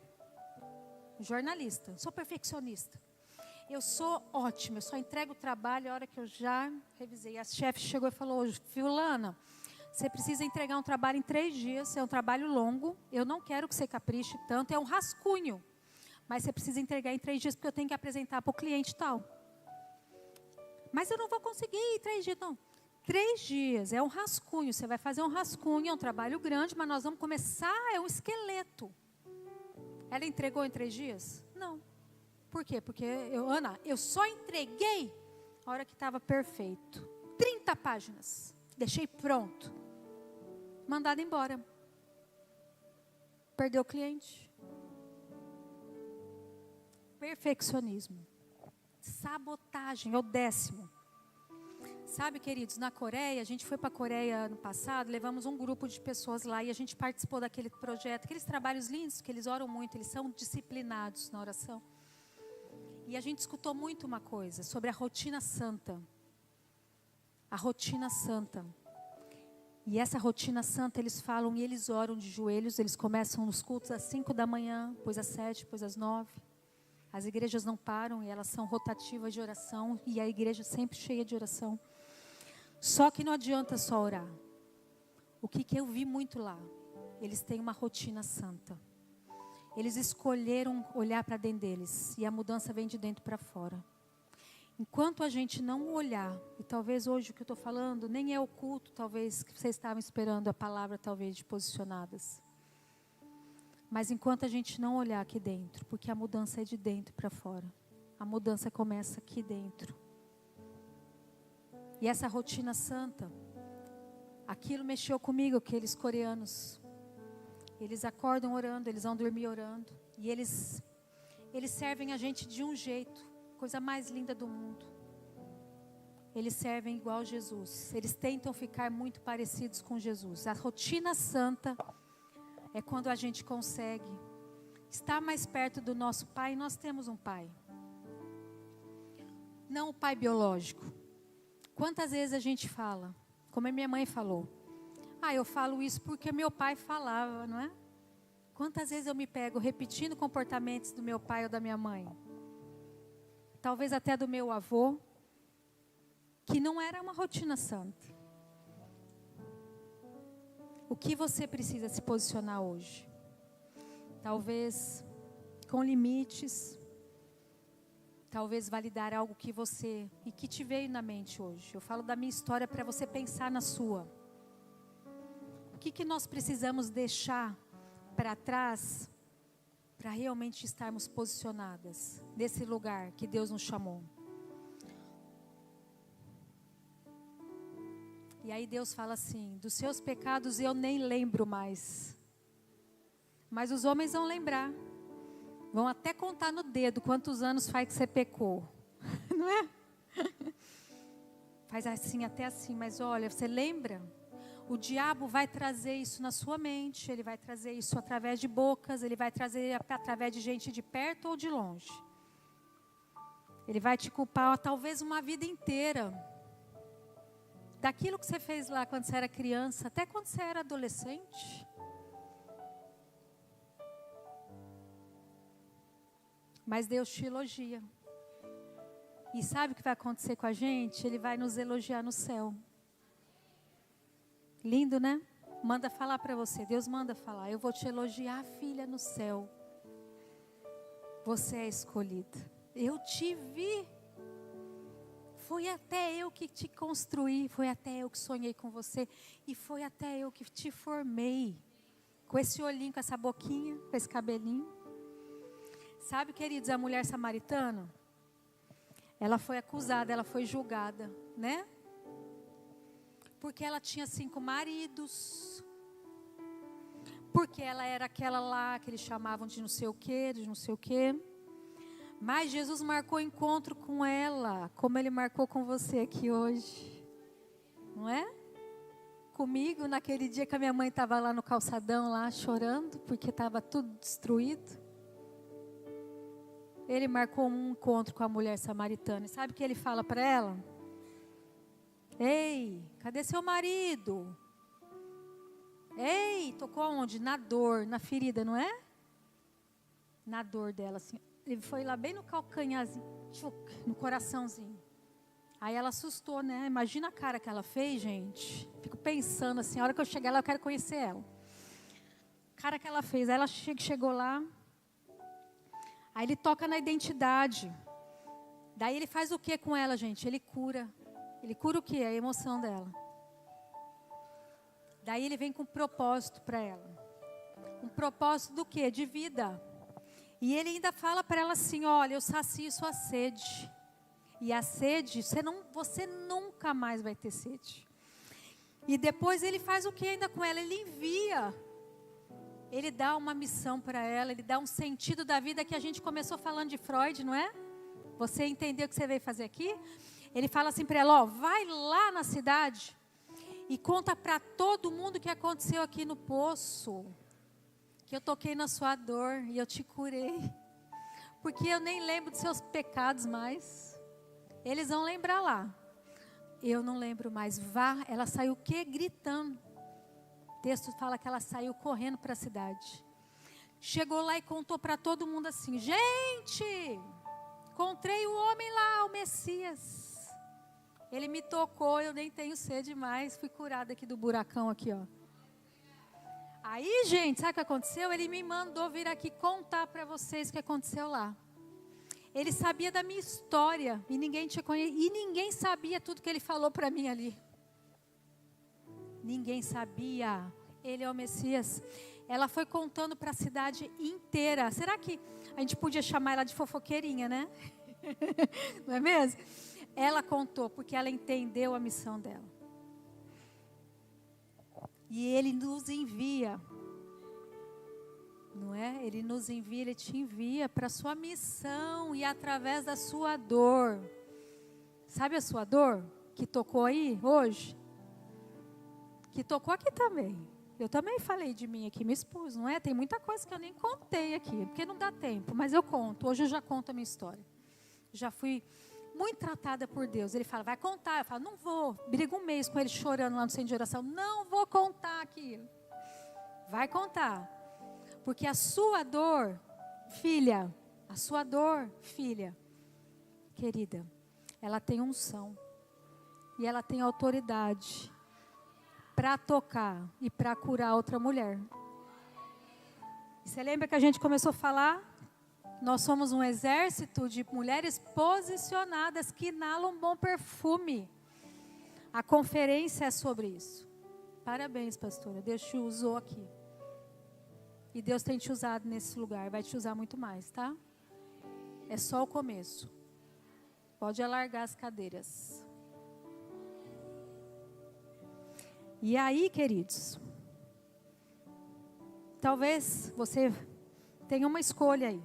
A: Jornalista, sou perfeccionista. Eu sou ótima, eu só entrego o trabalho a hora que eu já revisei. A chefe chegou e falou, fulana, você precisa entregar um trabalho em 3 dias, é um trabalho longo, eu não quero que você capriche tanto, é um rascunho. Mas você precisa entregar em 3 dias, porque eu tenho que apresentar para o cliente tal. Mas eu não vou conseguir em 3 dias, não. 3 dias, é um rascunho, você vai fazer um rascunho, é um trabalho grande, mas nós vamos começar, é um esqueleto. Ela entregou em 3 dias? Não. Por quê? Porque, Ana, eu só entreguei a hora que estava perfeito. 30 páginas, deixei pronto. Mandado embora. Perdeu o cliente. Perfeccionismo. Sabotagem, é o 10º. Sabe, queridos, na Coreia, a gente foi para a Coreia ano passado, levamos um grupo de pessoas lá e a gente participou daquele projeto, aqueles trabalhos lindos, que eles oram muito, eles são disciplinados na oração. E a gente escutou muito uma coisa, sobre a rotina santa. A rotina santa. E essa rotina santa, eles falam e eles oram de joelhos, eles começam nos cultos às 5 da manhã, depois às 7, depois às 9. As igrejas não param e elas são rotativas de oração e a igreja sempre cheia de oração. Só que não adianta só orar. O que eu vi muito lá? Eles têm uma rotina santa. Eles escolheram olhar para dentro deles e a mudança vem de dentro para fora. Enquanto a gente não olhar, e talvez hoje o que eu estou falando nem é oculto, talvez que vocês estavam esperando a palavra talvez de posicionadas. Mas enquanto a gente não olhar aqui dentro, porque a mudança é de dentro para fora. A mudança começa aqui dentro. E essa rotina santa, aquilo mexeu comigo, aqueles coreanos. Eles acordam orando, eles vão dormir orando. E eles servem a gente de um jeito, coisa mais linda do mundo. Eles servem igual Jesus. Eles tentam ficar muito parecidos com Jesus. A rotina santa é quando a gente consegue estar mais perto do nosso Pai. E nós temos um Pai. Não o Pai biológico. Quantas vezes a gente fala, como a minha mãe falou, eu falo isso porque meu pai falava, não é? Quantas vezes eu me pego repetindo comportamentos do meu pai ou da minha mãe? Talvez até do meu avô, que não era uma rotina santa. O que você precisa se posicionar hoje? Talvez com limites, talvez validar algo que você, e que te veio na mente hoje. Eu falo da minha história para você pensar na sua. O que nós precisamos deixar para trás para realmente estarmos posicionadas nesse lugar que Deus nos chamou? E aí Deus fala assim, dos seus pecados eu nem lembro mais. Mas os homens vão lembrar. Vão até contar no dedo quantos anos faz que você pecou. Não é? Faz assim, até assim. Mas olha, você lembra? O diabo vai trazer isso na sua mente. Ele vai trazer isso através de bocas. Ele vai trazer através de gente de perto ou de longe. Ele vai te culpar talvez uma vida inteira. Daquilo que você fez lá quando você era criança, até quando você era adolescente. Mas Deus te elogia. E sabe o que vai acontecer com a gente? Ele vai nos elogiar no céu. Lindo, né? Manda falar para você. Deus manda falar. Eu vou te elogiar, filha, no céu. Você é escolhida. Eu te vi. Foi até eu que te construí. Foi até eu que sonhei com você. E foi até eu que te formei. Com esse olhinho, com essa boquinha, com esse cabelinho. Sabe, queridos, a mulher samaritana, ela foi acusada, ela foi julgada, né? Porque ela tinha 5 maridos. Porque ela era aquela lá que eles chamavam de não sei o quê, de não sei o quê. Mas Jesus marcou encontro com ela, como Ele marcou com você aqui hoje. Não é? Comigo, naquele dia que a minha mãe estava lá no calçadão, lá chorando, porque estava tudo destruído. Ele marcou um encontro com a mulher samaritana. E sabe o que ele fala para ela? Ei, cadê seu marido? Ei, tocou onde? Na dor, na ferida, não é? Na dor dela, assim. Ele foi lá bem no calcanharzinho, no coraçãozinho. Aí ela assustou, né? Imagina a cara que ela fez, gente. Fico pensando assim, a hora que eu chegar lá, eu quero conhecer ela. A cara que ela fez. Aí ela chegou lá. Aí ele toca na identidade. Daí ele faz o que com ela, gente? Ele cura. Ele cura o que? A emoção dela. Daí ele vem com um propósito para ela. Um propósito do quê? De vida. E ele ainda fala para ela assim, olha, eu sacio sua sede. E a sede, você nunca mais vai ter sede. E depois ele faz o que ainda com ela? Ele envia. Ele dá uma missão para ela, ele dá um sentido da vida que a gente começou falando de Freud, não é? Você entendeu o que você veio fazer aqui? Ele fala assim para ela, vai lá na cidade e conta para todo mundo o que aconteceu aqui no poço. Que eu toquei na sua dor e eu te curei. Porque eu nem lembro dos seus pecados mais. Eles vão lembrar lá. Eu não lembro mais. Vá, ela saiu o quê? Gritando. O texto fala que ela saiu correndo para a cidade. Chegou lá e contou para todo mundo assim, gente, encontrei o homem lá, o Messias. Ele me tocou, eu nem tenho sede mais, fui curada aqui do buracão aqui, ó. Aí, gente, sabe o que aconteceu? Ele me mandou vir aqui contar para vocês o que aconteceu lá. Ele sabia da minha história e ninguém tinha conhecido, e ninguém sabia tudo que ele falou para mim ali. Ninguém sabia. Ele é o Messias. Ela foi contando para a cidade inteira. Será que a gente podia chamar ela de fofoqueirinha, né? Não é mesmo? Ela contou porque ela entendeu a missão dela. E Ele nos envia. Não é? Ele nos envia, Ele te envia para a sua missão e através da sua dor. Sabe a sua dor que tocou aí hoje? Que tocou aqui também. Eu também falei de mim aqui, me expus, não é? Tem muita coisa que eu nem contei aqui, porque não dá tempo, mas eu conto. Hoje eu já conto a minha história. Já fui muito tratada por Deus. Ele fala, vai contar. Eu falo, não vou. Brigo um mês com ele chorando lá no centro de oração. Não vou contar aquilo. Vai contar. Porque a sua dor, filha, querida, ela tem unção. E ela tem autoridade para tocar e para curar outra mulher. E você lembra que a gente começou a falar? Nós somos um exército de mulheres posicionadas que inalam um bom perfume. A conferência é sobre isso. Parabéns, pastora. Deus te usou aqui. E Deus tem te usado nesse lugar. Vai te usar muito mais, tá? É só o começo. Pode alargar as cadeiras. E aí, queridos, talvez você tenha uma escolha aí.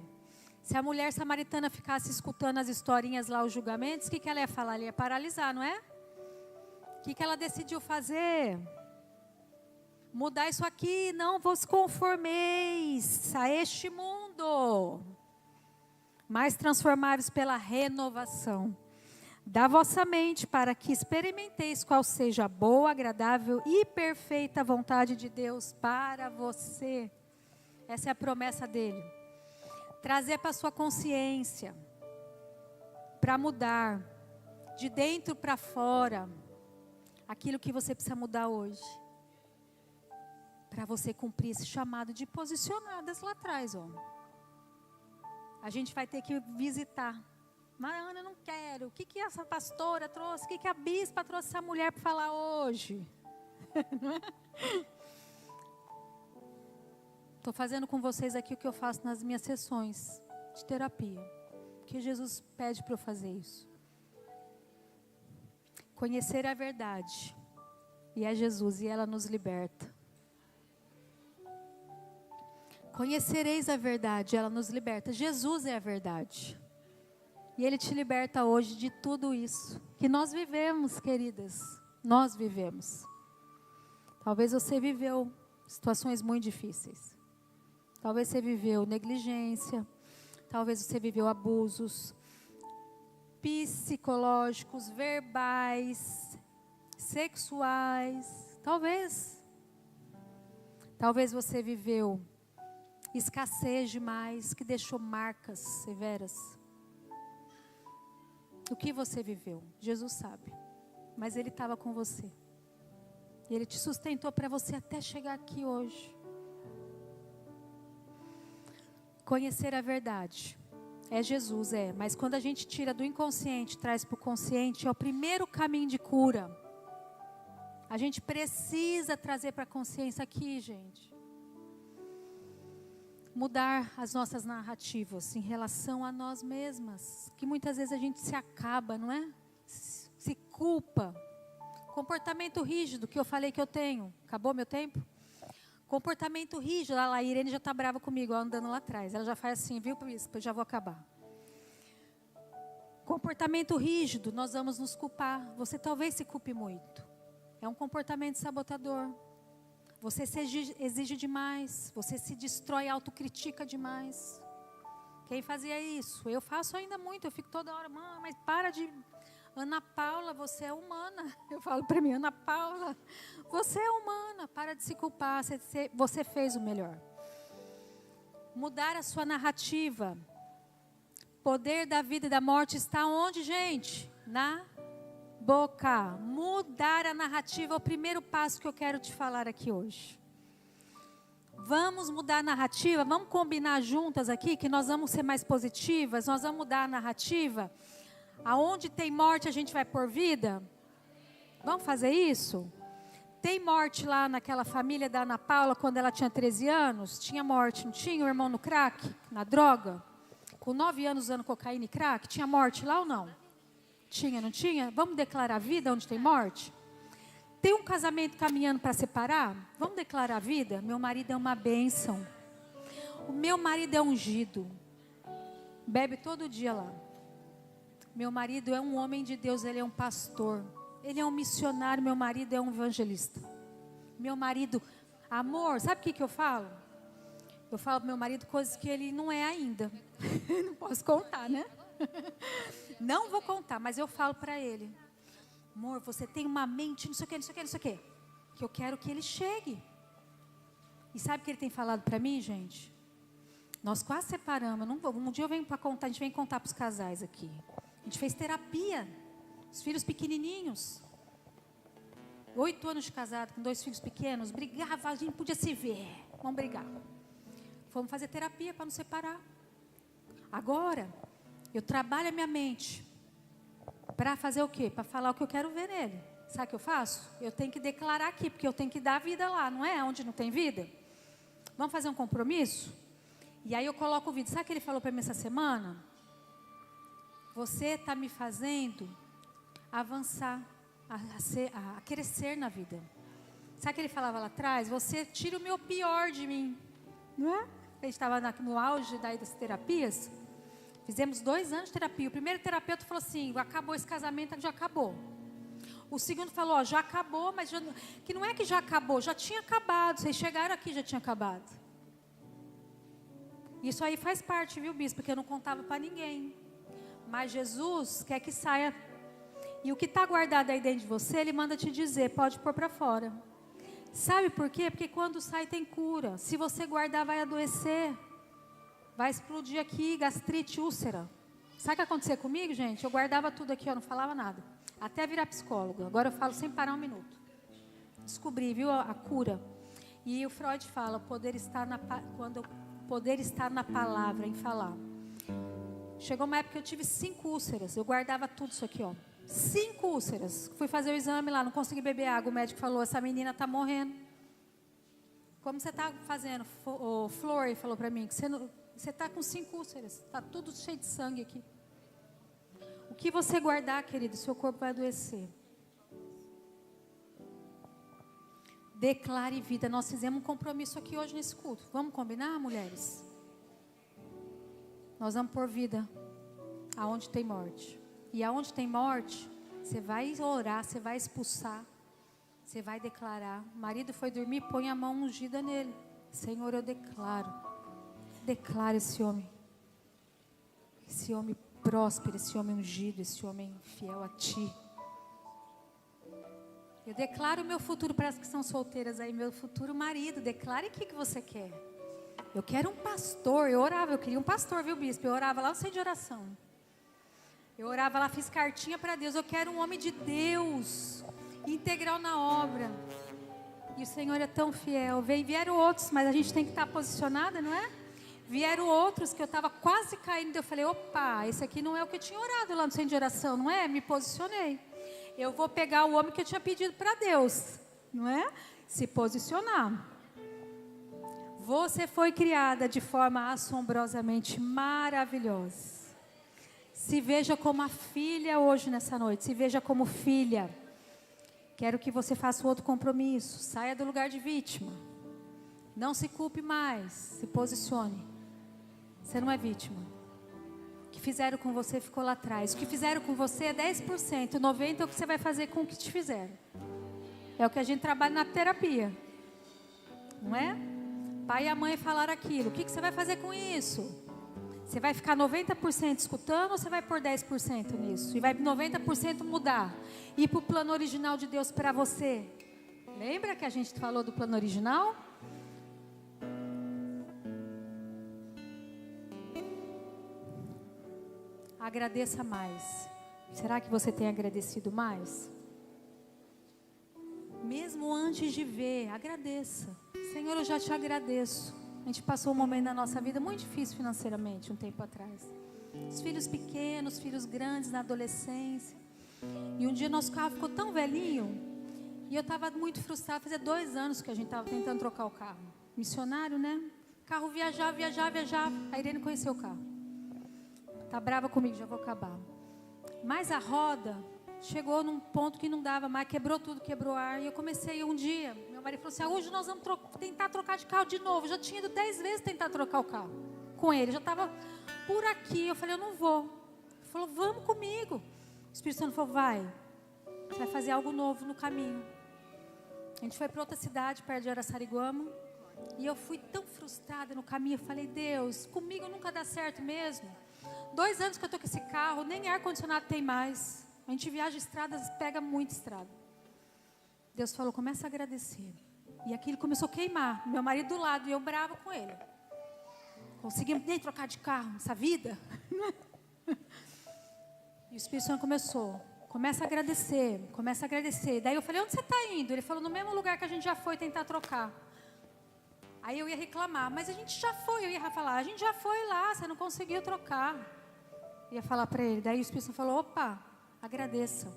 A: Se a mulher samaritana ficasse escutando as historinhas lá, os julgamentos, o que ela ia falar? Ela ia paralisar, não é? O que ela decidiu fazer? Mudar isso aqui, não vos conformeis a este mundo, mas transformai-vos pela renovação da vossa mente, para que experimenteis qual seja a boa, agradável e perfeita vontade de Deus para você. Essa é a promessa dele. Trazer para a sua consciência, para mudar, de dentro para fora, aquilo que você precisa mudar hoje. Para você cumprir esse chamado de posicionadas lá atrás, ó. A gente vai ter que visitar. Mas Ana, eu não quero. O que essa pastora trouxe? O que a bispa trouxe essa mulher para falar hoje? Estou fazendo com vocês aqui o que eu faço nas minhas sessões de terapia. Porque Jesus pede para eu fazer isso. Conhecer a verdade. E é Jesus, e ela nos liberta. Conhecereis a verdade, ela nos liberta. Jesus é a verdade. E Ele te liberta hoje de tudo isso que nós vivemos, queridas. Nós vivemos. Talvez você viveu situações muito difíceis. Talvez você viveu negligência. Talvez você viveu abusos psicológicos, verbais, sexuais. Talvez você viveu escassez demais, que deixou marcas severas. O que você viveu? Jesus sabe. Mas Ele estava com você. E Ele te sustentou para você até chegar aqui hoje. Conhecer a verdade. É Jesus, é. Mas quando a gente tira do inconsciente, traz para o consciente, é o primeiro caminho de cura. A gente precisa trazer para a consciência aqui, gente. Mudar as nossas narrativas em relação a nós mesmas. Que muitas vezes a gente se acaba, não é? Se culpa. Comportamento rígido, que eu falei que eu tenho. Acabou meu tempo? Comportamento rígido. A Irene já está brava comigo, ó, andando lá atrás. Ela já faz assim, viu, bispo? Eu já vou acabar. Comportamento rígido, nós vamos nos culpar. Você talvez se culpe muito. É um comportamento sabotador. Você se exige demais. Você se destrói, autocritica demais. Quem fazia isso? Eu faço ainda muito. Eu fico toda hora, mãe, mas para de... Ana Paula, você é humana. Eu falo para mim, Ana Paula, você é humana. Para de se culpar. Você fez o melhor. Mudar a sua narrativa. Poder da vida e da morte está onde, gente? Na boca. Mudar a narrativa é o primeiro passo que eu quero te falar aqui hoje. Vamos mudar a narrativa, vamos combinar juntas aqui que nós vamos ser mais positivas, nós vamos mudar a narrativa. Aonde tem morte a gente vai pôr vida? Vamos fazer isso? Tem morte lá naquela família da Ana Paula quando ela tinha 13 anos? Tinha morte, não tinha? O irmão no crack, na droga? Com 9 anos usando cocaína e crack, tinha morte lá ou não? Tinha, não tinha? Vamos declarar vida onde tem morte? Tem um casamento caminhando para separar? Vamos declarar a vida? Meu marido é uma bênção. O meu marido é ungido. Bebe todo dia lá. Meu marido é um homem de Deus, ele é um pastor. Ele é um missionário, meu marido é um evangelista. Meu marido, amor, sabe o que eu falo? Eu falo para meu marido coisas que ele não é ainda. Não posso contar, né? Não vou contar, mas eu falo para ele: amor, você tem uma mente, não sei o que, não sei o que, não sei o que. Que eu quero que ele chegue. E sabe o que ele tem falado para mim, gente? Nós quase separamos. Um dia eu venho para contar, a gente vem contar para os casais aqui. A gente fez terapia. Os filhos pequenininhos. 8 anos de casado, com 2 filhos pequenos. Brigava, a gente podia se ver. Vamos brigar. Fomos fazer terapia para não separar. Agora, eu trabalho a minha mente. Para fazer o quê? Para falar o que eu quero ver nele. Sabe o que eu faço? Eu tenho que declarar aqui, porque eu tenho que dar vida lá, não é? Onde não tem vida. Vamos fazer um compromisso? E aí eu coloco o vídeo. Sabe o que ele falou para mim essa semana? Você está me fazendo avançar, a crescer na vida. Sabe o que ele falava lá atrás? Você tira o meu pior de mim. Não é? A gente estava no auge das terapias. Fizemos 2 anos de terapia. O primeiro terapeuta falou assim: acabou esse casamento, já acabou. O segundo falou: ó, já acabou, mas já, que não é que já acabou, já tinha acabado. Vocês chegaram aqui, já tinha acabado. Isso aí faz parte, viu, bispo? Porque eu não contava para ninguém. Mas Jesus quer que saia. E o que está guardado aí dentro de você, Ele manda te dizer, pode pôr para fora. Sabe por quê? Porque quando sai tem cura. Se você guardar, vai adoecer. Vai explodir aqui, gastrite, úlcera. Sabe o que aconteceu comigo, gente? Eu guardava tudo aqui, eu não falava nada. Até virar psicóloga. Agora eu falo sem parar um minuto. Descobri, viu, a cura. E o Freud fala, quando o poder está na palavra, em falar. Chegou uma época que eu tive 5 úlceras. Eu guardava tudo isso aqui, ó. 5 úlceras. Fui fazer o exame lá, não consegui beber água. O médico falou, essa menina está morrendo. Como você está fazendo? O Flor falou para mim, que você está com 5 úlceras. Está tudo cheio de sangue aqui. O que você guardar, querido, seu corpo vai adoecer. Declare vida. Nós fizemos um compromisso aqui hoje nesse culto. Vamos combinar, mulheres? Nós vamos pôr vida aonde tem morte. E aonde tem morte, você vai orar, você vai expulsar, você vai declarar. O marido foi dormir, põe a mão ungida nele. Senhor, eu declaro esse homem próspero, esse homem ungido, esse homem fiel a Ti. Eu declaro o meu futuro para as que são solteiras aí, meu futuro marido. Declare o que você quer. Eu quero um pastor. Eu queria um pastor, viu, bispo? Eu orava lá no centro de oração. Eu orava lá, fiz cartinha para Deus. Eu quero um homem de Deus, integral na obra. E o Senhor é tão fiel. Vieram outros, mas a gente tem que estar posicionada, não é? Vieram outros que eu estava quase caindo. Eu falei, opa, esse aqui não é o que eu tinha orado lá no centro de oração, não é? Me posicionei. Eu vou pegar o homem que eu tinha pedido para Deus, não é? Se posicionar. Você foi criada de forma assombrosamente maravilhosa. Se veja como a filha hoje nessa noite. Se veja como filha. Quero que você faça outro compromisso. Saia do lugar de vítima. Não se culpe mais. Se posicione. Você não é vítima. O que fizeram com você ficou lá atrás. O que fizeram com você é 10%. 90% é o que você vai fazer com o que te fizeram. É o que a gente trabalha na terapia. Não é? Pai e a mãe falaram aquilo. O que você vai fazer com isso? Você vai ficar 90% escutando ou você vai pôr 10% nisso? E vai 90% mudar. Ir para o plano original de Deus para você. Lembra que a gente falou do plano original? Agradeça mais. Será que você tem agradecido mais? Mesmo antes de ver, agradeça. Senhor, eu já te agradeço. A gente passou um momento na nossa vida muito difícil financeiramente, um tempo atrás. Os filhos pequenos, filhos grandes na adolescência. E um dia nosso carro ficou tão velhinho. E eu estava muito frustrada. Fazia 2 anos que a gente estava tentando trocar o carro. Missionário, né? O carro viajava. A Irene conheceu o carro. Tá brava comigo, já vou acabar. Mas a roda chegou num ponto que não dava mais. Quebrou tudo, quebrou ar. E eu comecei um dia. Meu marido falou assim, hoje nós vamos tentar trocar de carro de novo. Eu já tinha ido 10 vezes tentar trocar o carro com ele. Já estava por aqui. Eu falei, eu não vou. Ele falou, vamos comigo. O Espírito Santo falou, vai. Você vai fazer algo novo no caminho. A gente foi para outra cidade, perto de Araçariguama. E eu fui tão frustrada no caminho. Eu falei, Deus, comigo nunca dá certo mesmo. 2 anos que eu estou com esse carro, nem ar-condicionado tem mais. A gente viaja estradas, pega muita estrada. Deus falou, começa a agradecer. E aquilo começou a queimar. Meu marido do lado e eu brava com ele. Conseguimos nem trocar de carro nessa vida. E o Espírito Santo começa a agradecer, começa a agradecer. Daí eu falei, onde você está indo? Ele falou, no mesmo lugar que a gente já foi tentar trocar. Aí eu ia reclamar, mas a gente já foi. Eu ia falar, a gente já foi lá, você não conseguiu trocar. Eu ia falar para ele. Daí o Espírito Santo falou, opa, agradeça.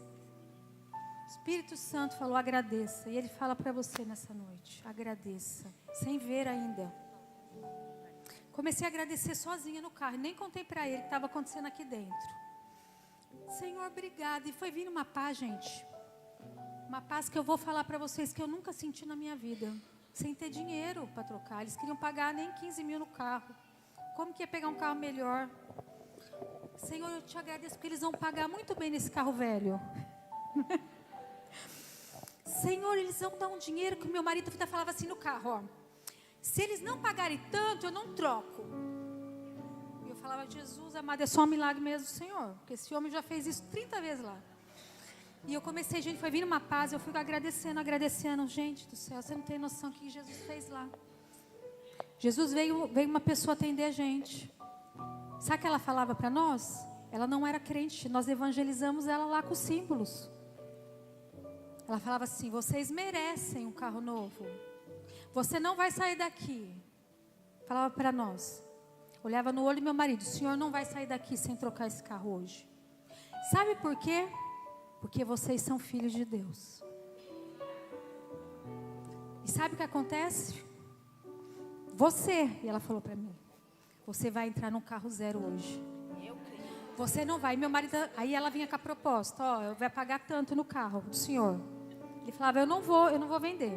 A: O Espírito Santo falou, agradeça. E ele fala para você nessa noite, agradeça. Sem ver ainda. Comecei a agradecer sozinha no carro. Nem contei para ele o que estava acontecendo aqui dentro. Senhor, obrigada. E foi vindo uma paz, gente. Uma paz que eu vou falar para vocês que eu nunca senti na minha vida. Sem ter dinheiro para trocar. Eles queriam pagar nem 15 mil no carro. Como que ia pegar um carro melhor? Senhor, eu te agradeço porque eles vão pagar muito bem nesse carro velho. Senhor, eles vão dar um dinheiro que o meu marido falava assim no carro, ó. Se eles não pagarem tanto, eu não troco. E eu falava, Jesus amado, é só um milagre mesmo do Senhor. Porque esse homem já fez isso 30 vezes lá. E eu comecei, gente, foi vindo uma paz, eu fui agradecendo. Gente do céu, você não tem noção do que Jesus fez lá. Jesus veio uma pessoa atender a gente. Sabe o que ela falava para nós? Ela não era crente, nós evangelizamos ela lá com os símbolos. Ela falava assim, vocês merecem um carro novo. Você não vai sair daqui. Falava para nós. Olhava no olho do meu marido. O senhor não vai sair daqui sem trocar esse carro hoje. Sabe por quê? Porque vocês são filhos de Deus. E sabe o que acontece? Você, e ela falou para mim, você vai entrar num carro zero hoje. Você não vai. Meu marido, aí ela vinha com a proposta, ó, eu vou pagar tanto no carro do senhor. Ele falava, eu não vou vender.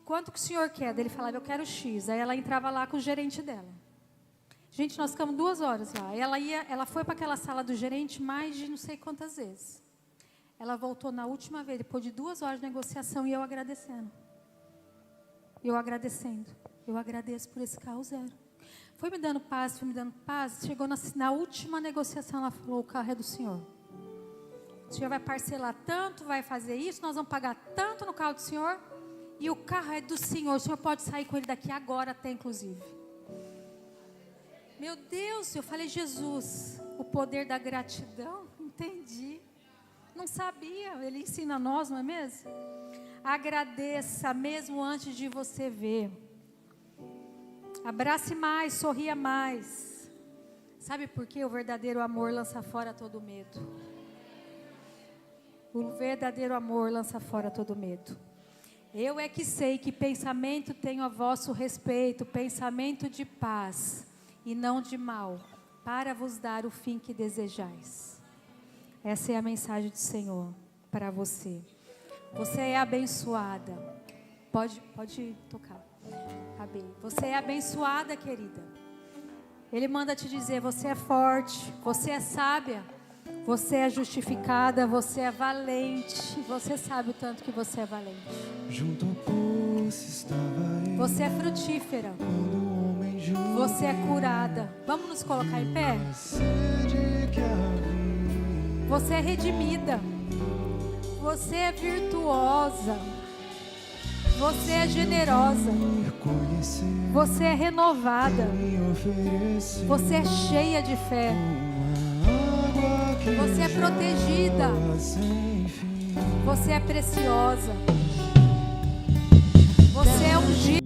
A: Quanto que o senhor quer? Ele falava, eu quero X. Aí ela entrava lá com o gerente dela. Gente, nós ficamos 2 horas lá. Ela foi para aquela sala do gerente mais de não sei quantas vezes. Ela voltou na última vez, depois de 2 horas de negociação, e eu agradecendo. Eu agradecendo. Eu agradeço por esse carro zero. Foi me dando paz. Chegou na última negociação, ela falou, o carro é do senhor. O senhor vai parcelar tanto, vai fazer isso, nós vamos pagar tanto no carro do senhor. E o carro é do senhor, o senhor pode sair com ele daqui agora até, inclusive. Meu Deus, eu falei, Jesus, o poder da gratidão, entendi. Não sabia, ele ensina a nós, não é mesmo? Agradeça mesmo antes de você ver. Abrace mais, sorria mais. Sabe por quê? O verdadeiro amor lança fora todo medo. O verdadeiro amor lança fora todo medo. Eu é que sei que pensamento tenho a vosso respeito, pensamento de paz e não de mal, para vos dar o fim que desejais. Essa é a mensagem do Senhor para você. Você é abençoada. Pode tocar. Você é abençoada, querida. Ele manda te dizer, você é forte, você é sábia, você é justificada, você é valente. Você sabe o tanto que você é valente.
B: Junto ao poço estava eu.
A: Você é frutífera. Você é curada. Vamos nos colocar em pé? Você é redimida. Você é virtuosa. Você é generosa. Você é renovada. Você é cheia de fé. Você é protegida. Você é preciosa. Você é ungida.